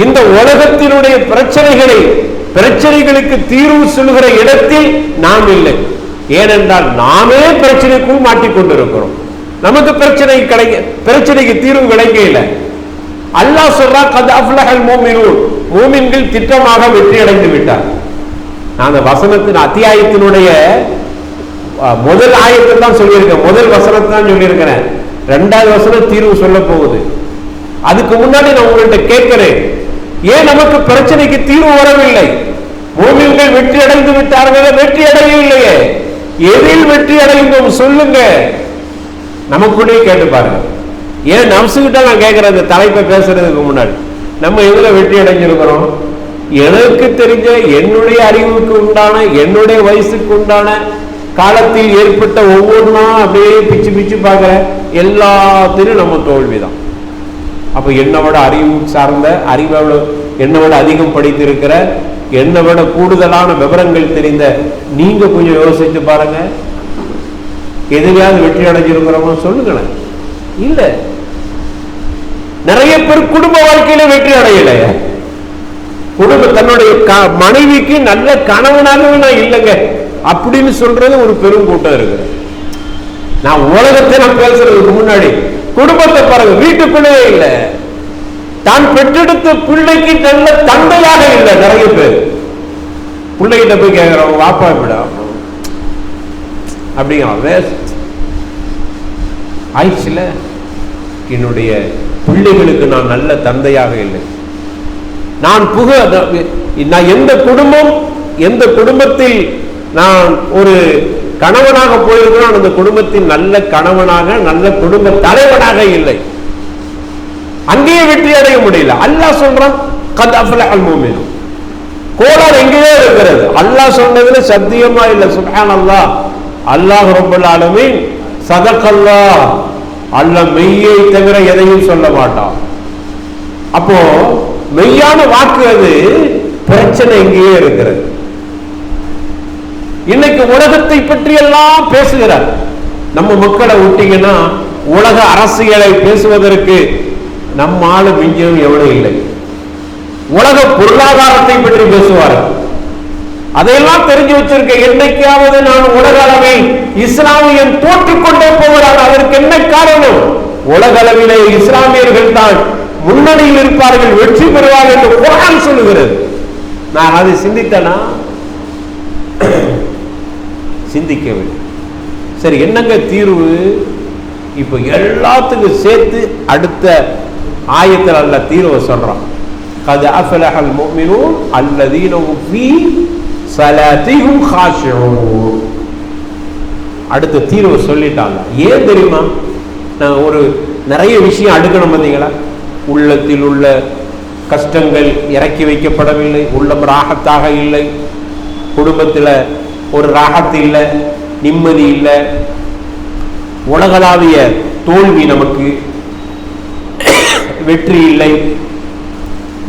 இந்த உலகத்தினுடைய பிரச்சனைகளுக்கு தீர்வு சொல்லுகிற இடத்தில் நாம் இல்லை. ஏனென்றால் நாமே பிரச்சனைக்குள் மாட்டிக்கொண்டிருக்கிறோம். நமக்கு பிரச்சனைக்கு தீர்வு கிடைக்க இல்லை. அல்லாஹ் சொல்றா, கத் அஃப்லஹல் மூமினூன், மூமின்கள் திட்டமாக வெற்றி அடைந்து விட்டார். நான் அந்த வசனத்தின் அத்தியாயத்தினுடைய முதல் ஆயத்தை தான் சொல்லியிருக்கேன், முதல் வசனத்தை தான் சொல்லியிருக்கிறேன். 2வது வசனம் தீர்வு சொல்ல போகுது. அதுக்கு முன்னாடி நான் உங்கள்கிட்ட கேட்கிறேன், ஏன் நமக்கு பிரச்சனைக்கு தீர்வு வரவில்லை? மூமின்கள் வெற்றி அடைந்து விட்டார்கள், வெற்றி அடையவில்லையே. எதில் வெற்றி அடைந்தோம் சொல்லுங்க. நமக்குள்ளே கேட்டு பாருங்க. ஏன் நம்சுகிட்ட நான் கேட்கிறேன், இந்த தலைப்பை பேசுறதுக்கு முன்னாடி நம்ம எதுல வெற்றி அடைஞ்சிருக்கிறோம்? எனக்கு தெரிஞ்ச என்னுடைய அறிவுக்கு உண்டான, என்னுடைய வயசுக்கு உண்டான காலத்தில் ஏற்பட்ட ஒவ்வொன்றா அப்படியே பிச்சு பிச்சு பார்க்கிற எல்லாத்திலும் நம்ம தோல்விதான். அப்ப என்னை விட அறிவு சார்ந்த, அறிவோட என்னை விட அதிகம் படித்திருக்கிற, என்னை விட கூடுதலான விவரங்கள் தெரிந்த நீங்க கொஞ்சம் யோசிச்சு பாருங்க. எதுலையாவது வெற்றி அடைஞ்சிருக்கிறோமோ சொல்லுங்களேன். இல்ல, நிறைய பேர் குடும்ப வாழ்க்கையில வெற்றி அடையல. தன்னுடைய மனைவிக்கு நல்ல கணவனாகவே நான் இல்லைங்க அப்படின்னு சொல்றது ஒரு பெரும் கூட்டம் இருக்கு. நான் உலகத்தை நான் பேசுறதுக்கு முன்னாடி குடும்பத்தை பாருங்க, வீட்டுக்குள்ளே இல்லை, தான் பெற்றெடுத்த பிள்ளைக்கு நல்ல தந்தையாக இல்லை. நிறைய பேர் பிள்ளைகிட்ட போய் கேட்கிறவங்க, வாப்பா விட அப்படிங்கிற ஆயிடுச்சுல, என்னுடைய பிள்ளைகளுக்கு நான் நல்ல தந்தையாக இல்லை. நான் எந்த குடும்பத்தில் நான் ஒரு கணவனாக போயிருக்கிறோம், அந்த குடும்பத்தின் நல்ல கணவனாக, நல்ல குடும்ப தலைவனாக இல்லை. அங்கேயே வெற்றி அடைய முடியல. அல்லாஹ் சொல்றான், கத் அஃப்லஹல் முஃமினூன். கோளாறு எங்கேயோ இருக்கிறது. அல்லாஹ் சொன்னதுல சத்தியமா இல்லை. சுப்ஹானல்லாஹ், அல்லாஹ் ரப்பல் ஆலமீன் ஸதகல்லாஹ், அல்லாஹ் மெய்யை தவிர எதையும் சொல்ல மாட்டான். அப்போ மெய்யான வாக்கு அது. பிரச்சனை எங்கேயே இருக்கிறது. இன்னைக்கு உலகத்தை பற்றி எல்லாம் பேசுகிறார். நம்ம மக்களை விட்டீங்கன்னா உலக அரசியலை பேசுவதற்கு நம்ம ஆளு மிஞ்சம் எவ்வளவு இல்லை. உலக பொருளாதாரத்தை பற்றி பேசுவார்கள். அதையெல்லாம் தெரிஞ்சு வச்சிருக்க. என்னைக்காவது நான் உலக அளவில் இஸ்லாமியன் தோற்றுக்கொண்டே போகிறான். அதற்கு என்ன காரணம்? உலக அளவிலே இஸ்லாமியர்கள் தான் முன்னணியில் இருப்பார்கள், வெற்றி பெறுவார்கள் என்று குர்ஆன் சொல்லுகிறது. நான் அதை சிந்தித்தனா? சிந்திக்கவில்லை. சரி, என்னங்க தீர்வு? இப்ப எல்லாத்துக்கும் சேர்த்து அடுத்த ஆயத்தில் அல்ல தீர்வை சொல்றான். கத் அஃப்லஹல் முஃமினூன் அல்லதீன ஹும் ஃபீ ஸலாத்திஹிம் காஷிஊன். அடுத்த தீர்வை சொல்லிட்டாங்க. ஏன் தெரியுமா? நான் ஒரு நிறைய விஷயம் அடுக்கணும் பார்த்தீங்களா? உள்ளத்தில் உள்ள கஷ்டங்கள் இறக்கி வைக்கப்படவில்லை, உள்ளம் ராகத்தாக இல்லை, குடும்பத்தில் ஒரு ராகத்து இல்லை, நிம்மதி இல்லை, உலகளாவிய தோல்வி, நமக்கு வெற்றி இல்லை.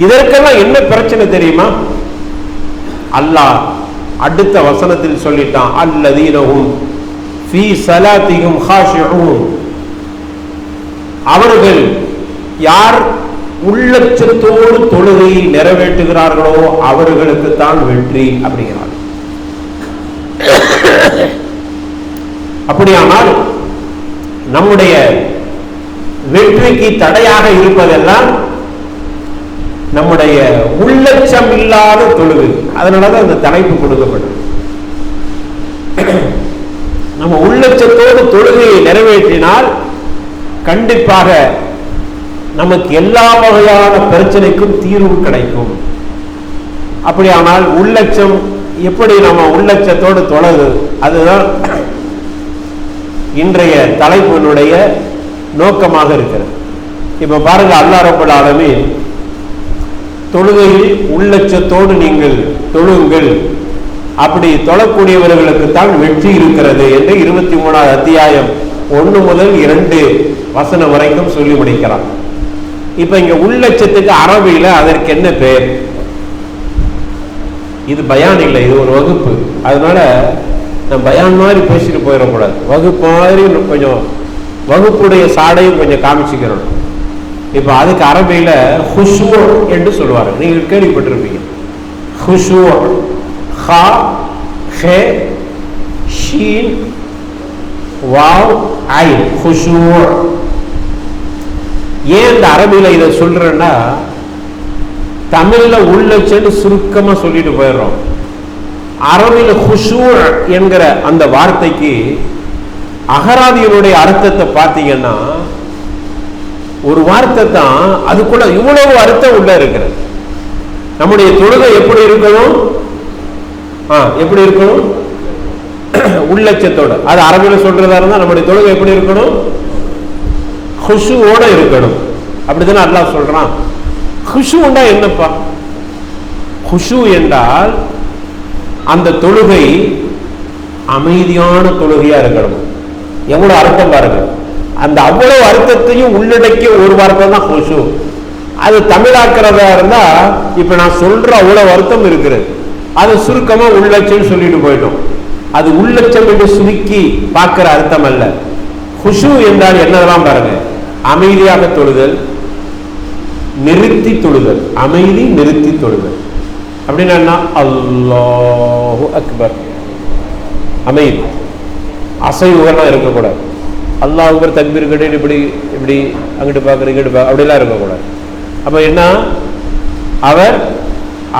இதற்கெல்லாம் என்ன பிரச்சனை தெரியுமா? அல்லாஹ் அடுத்த வசனத்தில் சொல்லிட்டான், அல்லதீனஹும் ஃபீ ஸலாத்திஹிம் காஷிஊன். அவர்கள் யார் உள்ளச்சத்தோடு தொழுகையை நிறைவேற்றுகிறார்களோ அவர்களுக்கு தான் வெற்றி அப்படிங்கிறார். அப்படியானால் நம்முடைய வெற்றிக்கு தடையாக இருப்பதெல்லாம் நம்முடைய உள்ளச்சம் இல்லாத தொழுகை. அதனாலதான் அந்த தலைப்பு கொடுக்கப்படும். நம்ம உள்ளச்சத்தோடு தொழுகையை நிறைவேற்றினால் கண்டிப்பாக நமக்கு எல்லா வகையான பிரச்சனைக்கும் தீர்வு கிடைக்கும். அப்படியானால் உள்ளச்சம் எப்படி நம்ம உள்ளச்சத்தோடு தொழுது, அதுதான் இன்றைய தலைப்பினுடைய நோக்கமாக இருக்கிறது. இப்ப பாருங்க, அல்லாஹ் ரப்பல் ஆலமீன் தொழுகையில் உள்ளச்சத்தோடு நீங்கள் தொழுங்கள், அப்படி தொழக்கூடியவர்களுக்கு தான் வெற்றி இருக்கிறது என்று 23வது அத்தியாயம் 1 முதல் 2 வசனம் வரைக்கும் சொல்லி முடிக்கிறார். இப்ப இங்க உள்ளச்சத்துக்கு அரபியில அதற்கு என்ன பெயர்? இது பயான் இல்லை, இது ஒரு வகுப்பு. அதனால நான் பயான் மாதிரி பேசிட்டு போயிடக்கூடாது. வகுப்பு மாதிரி கொஞ்சம் வகுப்புடைய சாடையும் கொஞ்சம் காமிச்சுக்கிறோம். இப்ப அதுக்கு அரபியில ஹுஷூ என்று சொல்லுவார்கள். நீங்கள் கேள்விப்பட்டிருப்பீங்க. ஹுஷூ, ஹா, ஹே, ஷீன், வாவ், ஐன், ஹுஷூ. ஏன் இந்த அரபியில இதை சொல்றேன்னா, தமிழ்ல உள்ளச்சன்னு சுருக்கமா சொல்லிட்டு போயிடுறோம். அரபியில ஹுஷூ என்கிற அந்த வார்த்தைக்கு அகராதியினுடைய அர்த்தத்தை பார்த்தீங்கன்னா ஒரு வார்த்தை தான், அதுக்குள்ள இவ்வளவு அர்த்தம் உள்ள இருக்கிறது. நம்முடைய தொழுகை எப்படி இருக்கணும்? எப்படி இருக்கணும்? உள்ளச்சத்தோட. அது அரபியில் சொல்றதா இருந்தால் நம்முடைய தொழுகை எப்படி இருக்கணும்? குஷுவோட இருக்கணும். அப்படித்தானே அல்லாஹ் சொல்றான். குஷுன்னா என்னப்பா? குஷு என்றால் அந்த தொழுகை அமைதியான தொழுகையா இருக்கணும். எவ்வளவு அர்த்தம் பாருங்க. அந்த அவ்வளவு அர்த்தத்தையும் உள்ளடக்கிய ஒரு வார்த்தை தான் குஷு. அது தமிழாக்கிறதா இருந்தா இப்ப நான் சொல்ற அவ்வளவு அர்த்தம் இருக்கிறது. அது சுருக்கமா உள்ளட்சம் சொல்லிட்டு போயிட்டோம். அது உள்ளட்சம் என்று சுருக்கி பார்க்கிற அர்த்தம் அல்ல. குஷு என்றால் என்னதெல்லாம் பாருங்க. அமைதியாக தொழுதல், நிறுத்தி தொழுதல். அமைதி, நிறுத்தி தொழுதல் அப்படின்னா அல்லாஹு அக்பர். அமைதி, அசைவுகள்லாம் இருக்கக்கூடாது. அல்லாஹ் அக்பர் தக்பீர் கட்டிட்டு இப்படி இப்படி அங்கிட்டு பார்க்குற இங்கிட்டு பார்க்க அப்படிலாம் இருக்கக்கூடாது. அப்போ என்ன? அவர்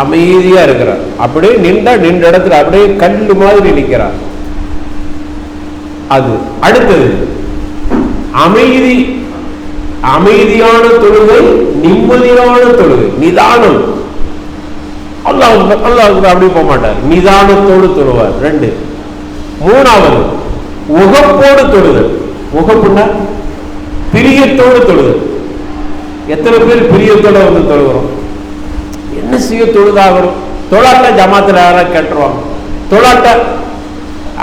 அமைதியா இருக்கிறார். அப்படியே நின்ற இடத்துல அப்படியே கல்லு மாதிரி நிற்கிறார். அது அடுத்தது அமைதி. அமைதியான தொழுகை, நிம்மதியான தொழுகை, நிதானம். அல்லாஹ் அப்படி போக மாட்டார், நிதானத்தோடு தொழுவார். 2. 3வது உகப்போடு தொழுதல். உகப்புன்னா பிரியத்தோடு தொழுதல். எத்தனை பேர் பிரியத்தோட வந்து தொழுகிறோம்? என்ன செய்ய தொழுதாகிறோம்? தொழாட்ட ஜமாத்தில் யாராவது கேட்டுருவாங்க. தொழாட்ட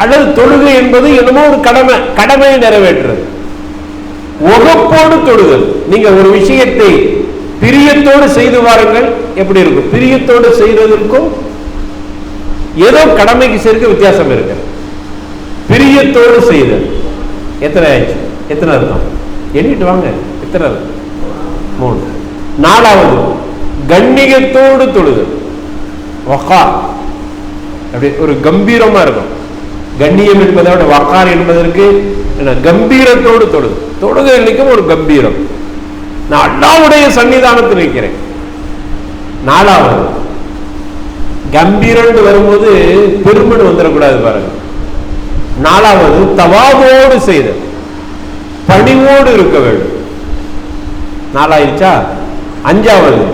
அல்லது தொழுகை என்பது என்னமோ ஒரு கடமையை நிறைவேற்றுறது. உகப்போடு தொழுதல். நீங்க ஒரு விஷயத்தை பிரியத்தோடு செய்து வாருங்கள், எப்படி இருக்கும்? பிரியத்தோடு செய்வதற்கும் ஏதோ கடமைக்கு சேர்க்க வித்தியாசம் இருக்கு. பிரியத்தோடு செய்தல் எத்தனை ஆயிடுச்சு? எத்தனை அர்த்தம்? எண்ணிட்டு வாங்க. எத்தனை அர்த்தம்? 3. 4வது கண்ணியத்தோடு தொழுதல். வகார், அப்படி ஒரு கம்பீரமா இருக்கும். கண்ணியம் என்பதை விட வகார் என்பதற்கு என்ன? கம்பீரத்தோடு தொழுதல். தொழுகை இன்னைக்கும் ஒரு கம்பீரம். நான் அல்லாஹ்வுடைய சன்னிதானத்தில் இருக்கிறேன். 4வது கம்பீரண்டு வரும்போது பெருமன் வந்துடக்கூடாது பாருங்க. 4வது தவாவோடு செய்தல், பணிவோடு இருக்க வேண்டும். 4 ஆயிடுச்சா? 5வது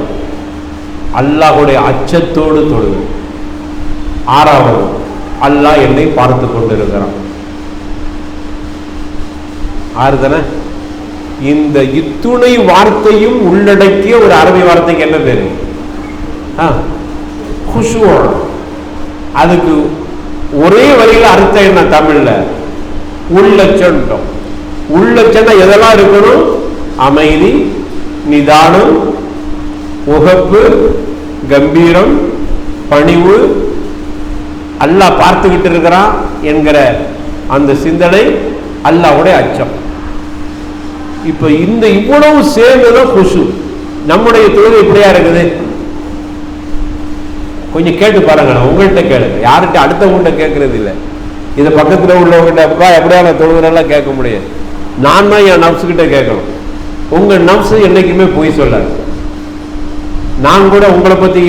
அல்லாஹ்வுடைய அச்சத்தோடு தொழுது. 6வது அல்லாஹ் என்னை பார்த்து கொண்டிருக்கிறான். 6 தானே? இந்த இத்துணை வார்த்தையும் உள்ளடக்கிய ஒரு அரபி வார்த்தைக்கு என்ன பேரு? குஷுவா. அதுக்கு ஒரே வரியில அர்த்தம் என்ன தமிழ்ல? உள்ளட்சம். உள்ளட்சம் எதெல்லாம் இருக்கணும்? அமைதி, நிதானம், உகப்பு, கம்பீரம், பணிவு, அல்லாஹ் பார்த்துக்கிட்டு இருக்கிறான் என்கிற அந்த சிந்தனை, அல்லாஹ்வுடைய அச்சம். இப்ப இந்த இவ்வளவு சேர்ந்ததும் குஷு. நம்முடைய தொழுகை இப்படியா இருக்குது? கொஞ்சம் கேட்டு பாருங்க. உங்கள்கிட்ட கேளுங்க, யார்கிட்ட அடுத்தவங்கள்ட்ட கேட்கறது இல்லை. இதை பக்கத்தில் உள்ளவங்ககிட்ட எப்படியா நான் தொழுகிறெல்லாம் கேட்க முடியாது. நான் தான் என் நப்சுகிட்ட கேட்கணும். உங்க நப்சு என்னைக்குமே போய் சொல்லாது. நான் கூட உங்களை பத்தி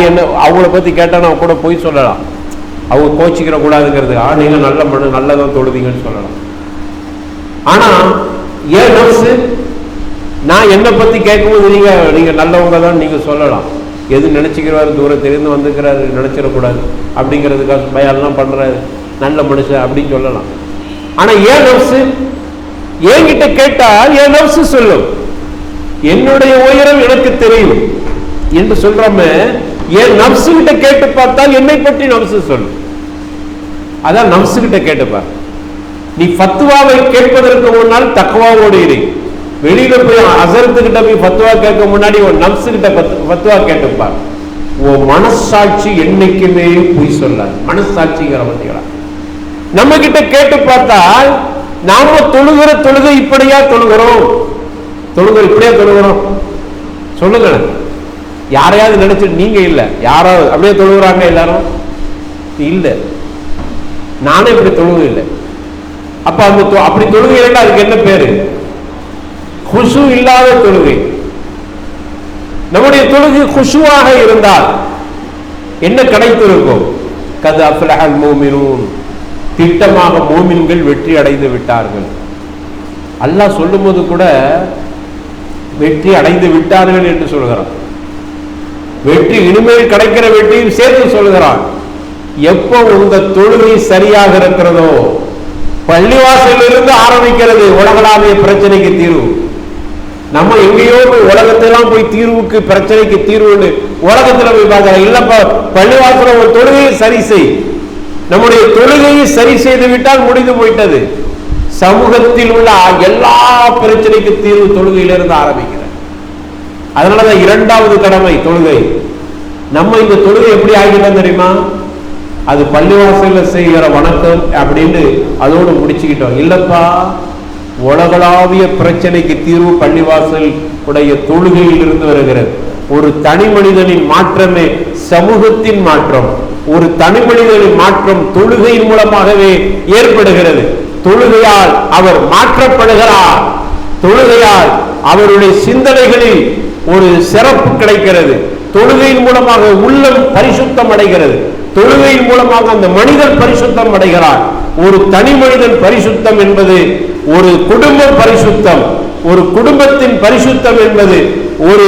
என்ன அவங்கள பத்தி கேட்டானா கூட போய் சொல்லலாம். அவங்க கோச்சிக்கிற கூடாதுங்கிறது. நீங்க நல்ல மனு நல்லதான் தொழுதீங்கன்னு சொல்லலாம். ஆனா ஏன் நப்சு நான் என்னை பத்தி கேட்கும்போது நீங்க நல்லவங்க தான் நீங்க சொல்லலாம். எது நினைச்சுக்கிறாரு, தூரம் தெரிந்து வந்துக்கிறாரு, நினைச்சிடக்கூடாது அப்படிங்கிறதுக்காக பயம்லாம் பண்றாரு, நல்ல மனுஷன் அப்படின்னு சொல்லலாம். ஆனா ஏன் நப்சு என்கிட்ட கேட்டால் என் நப்சு சொல்லும், என்னுடைய உயரம் எனக்கு தெரியும் என்று சொல்றோம். என் நப்சு கிட்ட கேட்டு பார்த்தால் என்னை பற்றி நப்சு சொல்லும். அதான் நப்சு கிட்ட கேட்டுப்பார். நீ ஃபத்வாவை கேட்பதற்கு முன்னால் தக்வாவோடு இரு. வெளியில போய் அசரத்துக்கிட்ட போய் ஃபத்வா கேட்க முன்னாடி ஒரு நப்சு கிட்ட ஃபத்வா கேட்டுப்பார். உன் மனசாட்சி என்னைக்குமே பொய் சொல்லாது. மனசாட்சிங்கிற பத்திகளா நம்ம கிட்ட கேட்டு பார்த்தால் நாம தொழுகிற தொழுகை இப்படியா தொழுகிறோம்? தொழுகை இப்படியா தொழுகிறோம்? சொல்லுங்க. யாரையாவது நினைச்சிட்டு நீங்க இல்ல, யாராவது அப்படியே தொழுகிறாங்க எல்லாரும் இல்ல, நானே இப்படி தொழுகை இல்லை. அப்ப அந்த அப்படி தொழுகை இல்லைன்னா அதுக்கு என்ன பேரு? குஷு இல்லாத தொழுகை. நம்முடைய தொழுகை குஷுவாக இருந்தால் என்ன கிடைத்திருக்கும்? கத் அஃப்லஹல் மூமினூன், திட்டமாக மூமின்கள் வெற்றி அடைந்து விட்டார்கள். அல்லாஹ் சொல்லும் போது கூட வெற்றி அடைந்து விட்டார்கள் என்று சொல்கிறான். வெற்றி இனிமேல் கிடைக்கிற வெற்றியும் சேர்த்து சொல்கிறான். எப்போ உங்க தொழுகை சரியாக இருக்கிறதோ, பள்ளிவாசலிருந்து ஆரம்பிக்கிறது உலகளாவிய பிரச்சனைக்கு தீர்வு. நம்ம எங்கேயோ போய் உலகத்தெல்லாம் போய் தீர்வுக்கு பிரச்சனைக்கு தீர்வுன்னு உலகத்துல போய் பார்க்கலாம். இல்லப்பா, பள்ளிவாசல ஒரு தொழுகையை சரி செய். நம்முடைய தொழுகையை சரி செய்து விட்டால் முடிந்து போயிட்டது. சமூகத்தில் உள்ள எல்லா பிரச்சனைக்கு தீர்வு தொழுகையிலிருந்து ஆரம்பிக்கிறது. அதனாலதான் இரண்டாவது கடமை தொழுகை. நம்ம இந்த தொழுகை எப்படி ஆகிட்டோம் தெரியுமா? அது பள்ளிவாசல்ல செய்கிற வணக்கம் அப்படின்னு அதோடு முடிச்சுக்கிட்டோம். இல்லப்பா, உலகளாவிய பிரச்சனைக்கு தீர்வு பள்ளிவாசல் உடைய தொழுகையில் இருந்து வருகிறது. ஒரு தனி மனிதனின் மாற்றமே சமூகத்தின் மாற்றம். ஒரு தனி மனிதனின் மாற்றம் தொழுகையின் மூலமாகவே ஏற்படுகிறது. தொழுகையால் அவர் மாற்றப்படுகிறார். தொழுகையால் அவருடைய சிந்தனைகளில் ஒரு சிறப்பு கிடைக்கிறது. தொழுகையின் மூலமாக உள்ளம் பரிசுத்தம் அடைகிறது. தொழுகையின் மூலமாக அந்த மனிதன் பரிசுத்தம் அடைகிறார். ஒரு தனி மனிதன் பரிசுத்தம் என்பது ஒரு குடும்பம் பரிசுத்தம், ஒரு குடும்பத்தின் பரிசுத்தம் என்பது ஒரு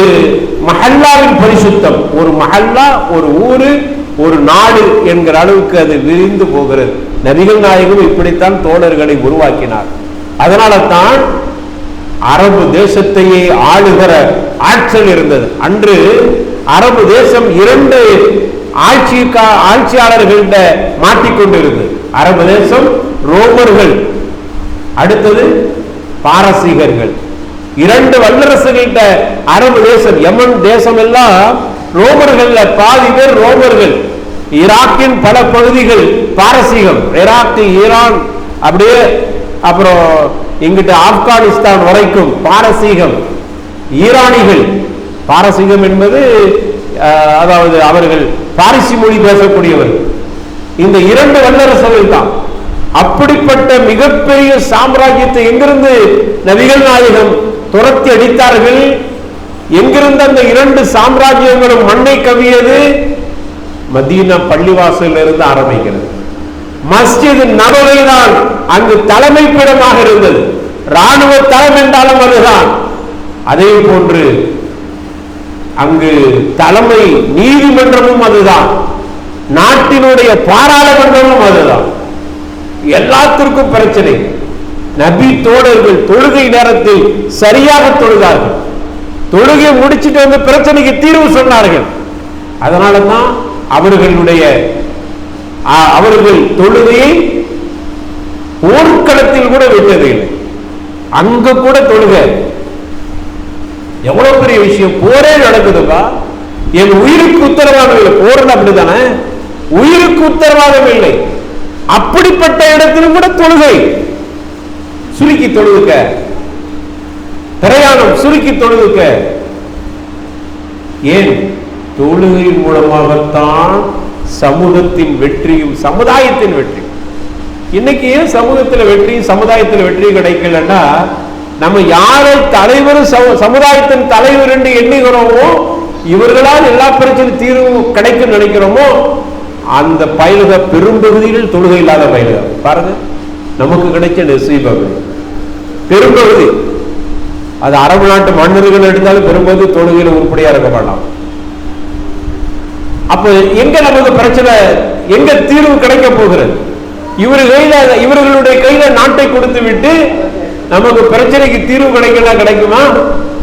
மஹல்லாவின் பரிசுத்தம். ஒரு மஹல்லா, ஒரு ஊரு, ஒரு நாடு என்கிற அளவுக்கு அது விரிந்து போகிறது. நபிகள் நாயகம் இப்படித்தான் தோழர்களை உருவாக்கினார். அதனால தான் அரபு தேசத்தையே ஆளுகிற ஆற்றல் இருந்தது. அன்று அரபு தேசம் இரண்டு ஆட்சியாளர்கள்ட மாட்டிக்கொண்டிருந்தது. அரபு தேசம் ரோமர்கள், அடுத்தது பாரசீகர்கள். இரண்டு வல்லரசுகள்கிட்ட அரபு தேசம், யமன் தேசம் எல்லாம் ரோமர்கள், பாதி பேர் ரோமர்கள். ஈராக்கின் பல பகுதிகள் பாரசீகம், ஈராக், ஈரான், அப்படியே அப்புறம் இங்கிட்ட ஆப்கானிஸ்தான் வரைக்கும் பாரசீகம். ஈரானிகள், பாரசீகம் என்பது அதாவது அவர்கள் பாரிசி மொழி பேசக்கூடியவர். இந்த இரண்டு வல்லரசுகள் தான். அப்படிப்பட்ட மிகப்பெரிய சாம்ராஜ்யத்தை எங்கிருந்து நபிகள் நாயகம் துரத்தி அடித்தார்கள்? எங்கிருந்து அந்த இரண்டு சாம்ராஜ்யங்களும் மண்ணை கவியது? மதீனா பள்ளிவாசலில் இருந்து ஆரம்பிக்கிறது. மஸ்ஜித் நபவி தான் அங்கு தலைமை பீடமாக இருந்தது. ராணுவ தளம் என்றாலும் அதுதான். அதே போன்று அங்கு தலைமை நீதிமன்றமும் அதுதான், நாட்டினுடைய பாராளுமன்றமும் அதுதான். எல்லாத்திற்கும் பிரச்சனை. நபி தோழர்கள் தொழுகை நேரத்தில் சரியாக தொழுதார்கள். தொழுகை முடிச்சுட்டு வந்து பிரச்சனைக்கு தீர்வு சொன்னார்கள். அதனாலதான் அவர்கள் தொழுகையை போர்க்களத்தில் கூட விட்டது இல்லை. அங்க கூட தொழுகை எவ்வளவு பெரிய விஷயம். போரே நடக்குதுப்பா, என் உயிருக்கு உத்தரவாதம் இல்லை. போர் அப்படித்தானே, உயிருக்கு உத்தரவாதம் இல்லை. அப்படிப்பட்ட இடத்திலும் கூட தொழுகை சுருக்கி தொழுதுக்க, பிரயாணம் சுருக்கி தொழுதுக்க. ஏன்? தொழுகையின் மூலமாகத்தான் சமூகத்தின் வெற்றியும் சமுதாயத்தின் வெற்றி. இன்னைக்கு ஏன் சமூகத்தில் வெற்றியும் சமுதாயத்தில் வெற்றியும் கிடைக்கலன்னா, நம்ம யாரை தலைவர், சமுதாயத்தின் தலைவர் என்று எண்ணுகிறோமோ, இவர்களால் எல்லா பிரச்சனையும் தீர்வு கிடைக்கும் நினைக்கிறோமோ, அந்த பயிலுக பெரும்பகுதியில் தொழுகை இல்லாத பயிலுக. பாருங்க, நமக்கு கிடைச்ச நசீபம் பெரும்பகுதி. அது அரபு நாட்டு மன்னர்கள் எடுத்தாலும் பெரும்பகுதி தொழுகையில் உருப்படியா இருக்க மாட்டான். அப்ப எங்க நமக்கு பிரச்சனை, எங்க தீர்வு கிடைக்க போகிறது? இவர்களுடைய கையில நாட்டை கொடுத்து விட்டு நமக்கு பிரச்சனைக்கு தீர்வு கிடைக்கலாம் கிடைக்குமா?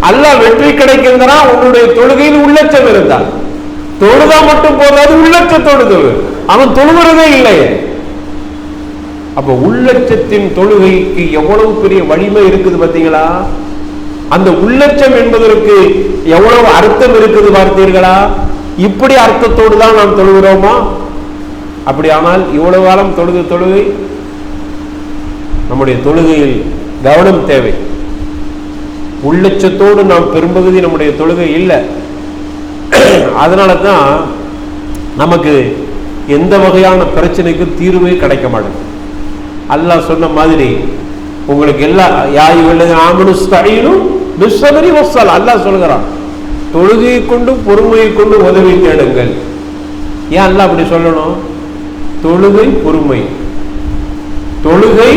அல்லாஹ் வெற்றி கிடைக்கிறதுனா உன்னுடைய தொழுகையில் உள்ளச்சம் இருந்தால். தொழுதா மட்டும் போதாது, உள்ளச்சத்தோடு தொழு. அவன் தொழுகிறதே இல்லையே. அப்ப உள்ளச்சத்தின் தொழுகைக்கு எவ்வளவு பெரிய வலிமை இருக்குது பார்த்தீங்களா? அந்த உள்ளச்சம் என்பதற்கு எவ்வளவு அர்த்தம் இருக்குது பார்த்தீர்களா? இப்படி அர்த்தத்தோடு தான் நாம் தொழுகிறோமா? அப்படியானால் இவ்வளவு காலம் தொழுகை நம்முடைய தொழுகையில் கவனம் தேவை. உள்ளச்சத்தோடு நாம் பெரும்பகுதி நம்முடைய தொழுகை இல்லை. அதனால தான் நமக்கு எந்த வகையான பிரச்சனைக்கும் தீர்வே கிடைக்க மாட்டேங்குது. அல்லாஹ் சொன்ன மாதிரி உங்களுக்கு எல்லா அல்லாஹ் சொல்கிறான், தொழுகையை கொண்டு பொறுமையை கொண்டு உதவி தேடுங்கள். ஏன் அல்லாஹ் அப்படி சொல்லணும்? தொழுகை பொறுமை, தொழுகை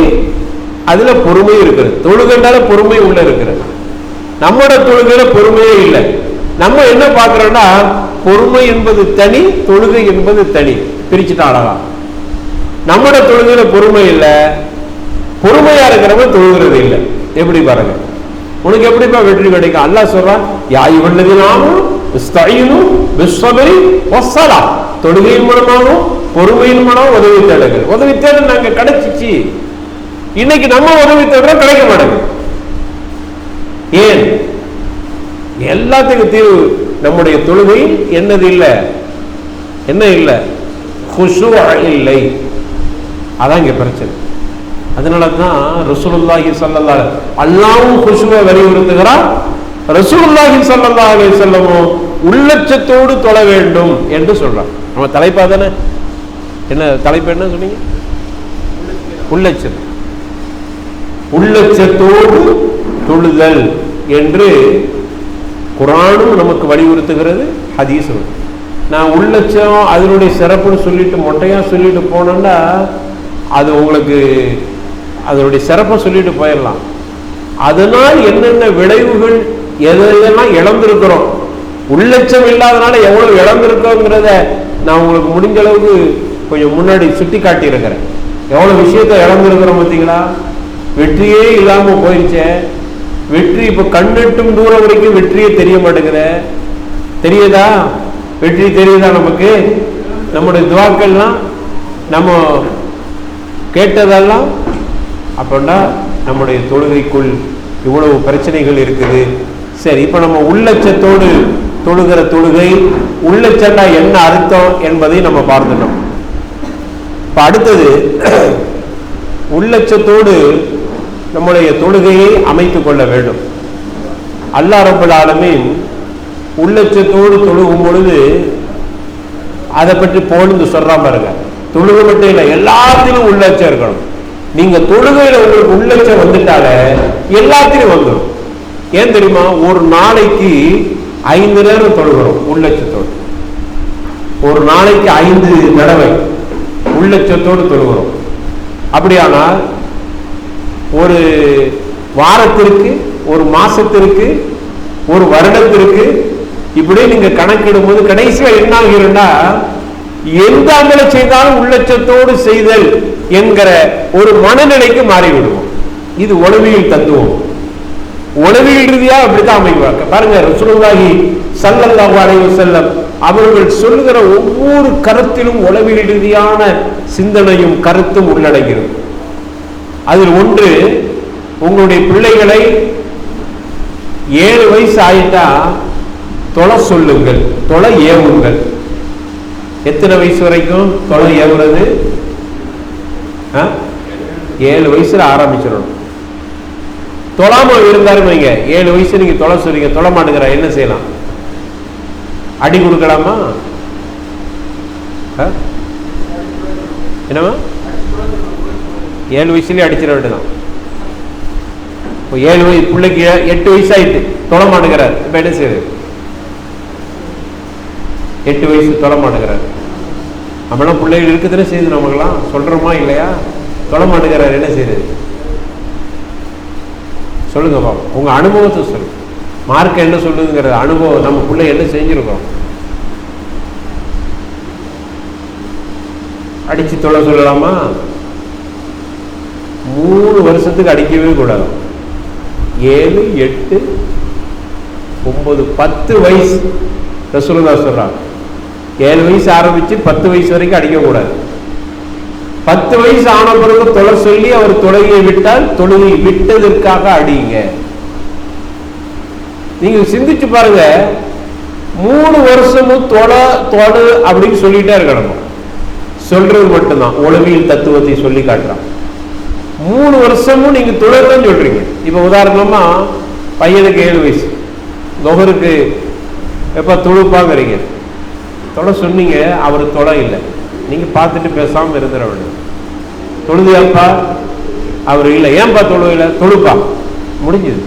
அதுல பொறுமை இருக்கிறது. தொழுகைனால பொறுமை உள்ள இருக்கிறது. நம்மோட தொழுகையில பொறுமையே இல்லை. நம்ம என்ன பார்க்கிறோம்னா, பொறுமை என்பது தனி, தொழுகை என்பது தனி. பிரிச்சுட்டான் அழகா. நம்முடைய தொழுகையில பொறுமை இல்லை, பொறுமையா இருக்கிறவங்க தொழுகிறது இல்லை. எப்படி பாருங்க, உனக்கு எப்படிப்பா வெற்றி கிடைக்கும்? அல்லாஹ் சொல்றான், யா அய்யுஹல்லதீனாமனு இஸ்தஈனு பிஸ்ஸப்ரி வஸ்ஸலா. தொழுகையின் மூலமாகவும் பொறுமையின் மூலமாக உதவி தேடுங்கள். உதவி தேட நாங்க கிடைச்சிச்சு. இன்னைக்கு நம்ம உதவி தேடுறோம், கிடைக்க மாட்டேங்குது. ஏன்? எல்லாத்துக்கும் தீர்வு நம்முடைய தொழுகை என்னது இல்லை, என்ன இல்லை, குஷூ இல்லை. அதான் இங்க பிரச்சனை. அதனாலதான் ரசூலுல்லாஹி ஸல்லல்லாஹு அலைஹி வஸல்லம் அல்லாஹ்வும் குஷூவை வலியுறுத்துகிறார், ரசூலுல்லாஹி ஸல்லல்லாஹு அலைஹி வஸல்லம் உள்ளச்சத்தோடு தொழ வேண்டும் என்று சொல்றார். நம்ம தலைப்பா தானே, என்ன தலைப்பு, என்ன சொன்னீங்க? உள்ளச்சம். உள்ளச்சத்தோடு தொழுதல் என்று குர்ஆனும் நமக்கு வலியுறுத்துகிறது, ஹதீஸும். நான் உள்ளச்சம் அதனுடைய சிறப்புன்னு சொல்லிட்டு மொட்டையா சொல்லிட்டு போனோம்னா அது உங்களுக்கு அதனுடைய சிறப்பை சொல்லிட்டு போயிடலாம். அதனால் என்னென்ன விளைவுகள், எதெல்லாம் இழந்திருக்கிறோம், உள்ளச்சம் இல்லாதனால எவ்வளவு இழந்திருக்கோங்கிறத நான் உங்களுக்கு முடிஞ்ச அளவுக்கு கொஞ்சம் முன்னாடி சுட்டி காட்டியிருக்கிறேன். எவ்வளவு விஷயத்தை இழந்திருக்கிறோம் பார்த்தீங்களா? வெற்றியே இல்லாம போயிடுச்சே. வெற்றி இப்ப கண்ணெட்டும் தூரம் வரைக்கும் வெற்றியே தெரிய மாட்டேங்குது. தெரியுதா? வெற்றி தெரியுதா நமக்கு? நம்முடைய துவாக்கள்லாம், நம்ம கேட்டதெல்லாம், அப்படின்னா நம்முடைய தொழுகைக்குள் இவ்வளவு பிரச்சனைகள் இருக்குது. சரி, இப்ப நம்ம உள்ளச்சத்தோடு தொழுகிற தொழுகை, உள்ளச்சண்டா என்ன அர்த்தம் என்பதை நம்ம பார்த்துட்டோம். இப்ப அடுத்தது, உள்ளச்சத்தோடு நம்முடைய தொழுகையை அமைத்துக் கொள்ள வேண்டும். அல்லாஹ் ரப்பல் ஆலமீன் உள்ளச்சத்தோடு தொழுகும் பொழுது அதை பற்றி போன்னு சொல்றாம பாருங்க. தொழுகை மட்டும் இல்லை, எல்லாத்திலும் உள்ளச்சம் இருக்கணும். நீங்க தொழுகையில உங்களுக்கு உள்ளச்சம் வந்துட்டாலே எல்லாத்திலும் வந்துடும். ஏன் தெரியுமா? ஒரு நாளைக்கு 5 நேரம் தொழுகிறோம் உள்ளச்சத்தோடு. ஒரு நாளைக்கு 5 தடவை உள்ளச்சத்தோடு தொழுகிறோம். அப்படியானால் ஒரு வாரத்திற்கு, ஒரு மாசத்திற்கு, ஒரு வருடத்திற்கு, இப்படியே நீங்க கணக்கிடும் போது கடைசியா என்ன ஆகிறா, எந்த அமலை செய்தாலும் உள்ளச்சத்தோடு செய்தல் என்கிற ஒரு மனநிலைக்கு மாறிவிடுவோம். இது உளவியல் தத்துவம். உளவியல் ரீதியா அப்படித்தான் அமைவாங்க. பாருங்க, ரசூலுல்லாஹி ஸல்லல்லாஹு அலைஹி வஸல்லம் அவர்கள் சொல்லுகிற ஒவ்வொரு கருத்திலும் உளவியல் ரீதியான சிந்தனையும் கருத்தும் உள்ளடங்கிறது. அதில் ஒன்று, உங்களுடைய பிள்ளைகளை 7 வயசு ஆயிட்டா தொலை சொல்லுங்கள், தொலை ஏவுங்கள். எத்தனை வயசு வரைக்கும் தொலை ஏவுறது? 7 வயசுல ஆரம்பிச்சிடணும். தொழாம இருந்தாரு வைங்க, 7 வயசு நீங்க தொலை சொல்றீங்க, தொலை மாட்டேங்கிற, என்ன செய்யலாம்? அடி கொடுக்கலாமா? என்னமா? 7 வயசுலயே அடிச்சிட வேண்டியதான். 7 வயசு பிள்ளைக்கு 8 வயசு ஆயிட்டு தொலை மாட்டேங்கிறார், இப்ப என்ன செய்யுது? 8 வயசு தொலை மாட்டேங்கிறார். நம்மளாம் பிள்ளைகள் இருக்குதுன்னு செய்யுது, நமக்கெல்லாம் சொல்றோமா இல்லையா? தொலை மாட்டேங்கிறார், என்ன செய்யுது? சொல்லுங்க பாப்பா, உங்க அனுபவத்தை சொல்லுங்க. மார்க்க என்ன சொல்லுதுங்கிற அனுபவம், நம்ம பிள்ளை என்ன செஞ்சிருக்கோம்? அடிச்சு தொலை சொல்லலாமா? 3 வருஷத்துக்கு அடிக்கவே கூடாது. 7, 8, 9, 10 வயசு ரசூலுல்லாஹ் சொல்றாங்க. 7 வயசு ஆரம்பிச்சு 10 வயசு வரைக்கும் அடிக்கக்கூடாது. 10 வயசு ஆன பிறகு தொலை சொல்லி அவர் தொழுகையை விட்டால் தொழுகை விட்டதற்காக அடிங்க. நீங்க சிந்திச்சு பாருங்க, 3 வருஷமும் தொலை தொடு அப்படின்னு சொல்லிட்டே இருக்கணும். சொல்றது மட்டும்தான் உளவியல் தத்துவத்தை சொல்லி காட்டுறான். 3 வருஷமும் நீங்க தொழுதான் சொல்றீங்க. இப்ப உதாரணமா பையனுக்கு 7 வயசு, லொஹருக்கு எப்ப தொழுப்பாங்கிறீங்க, தொலை சொன்னீங்க, அவர் தொலை இல்லை, நீங்க பார்த்துட்டு பேசாம இருந்துட வேண்டும். தொழுதியாப்பா? அவர் இல்லை. ஏன்பா தொழுவில்லை? தொழுப்பா, முடிஞ்சது.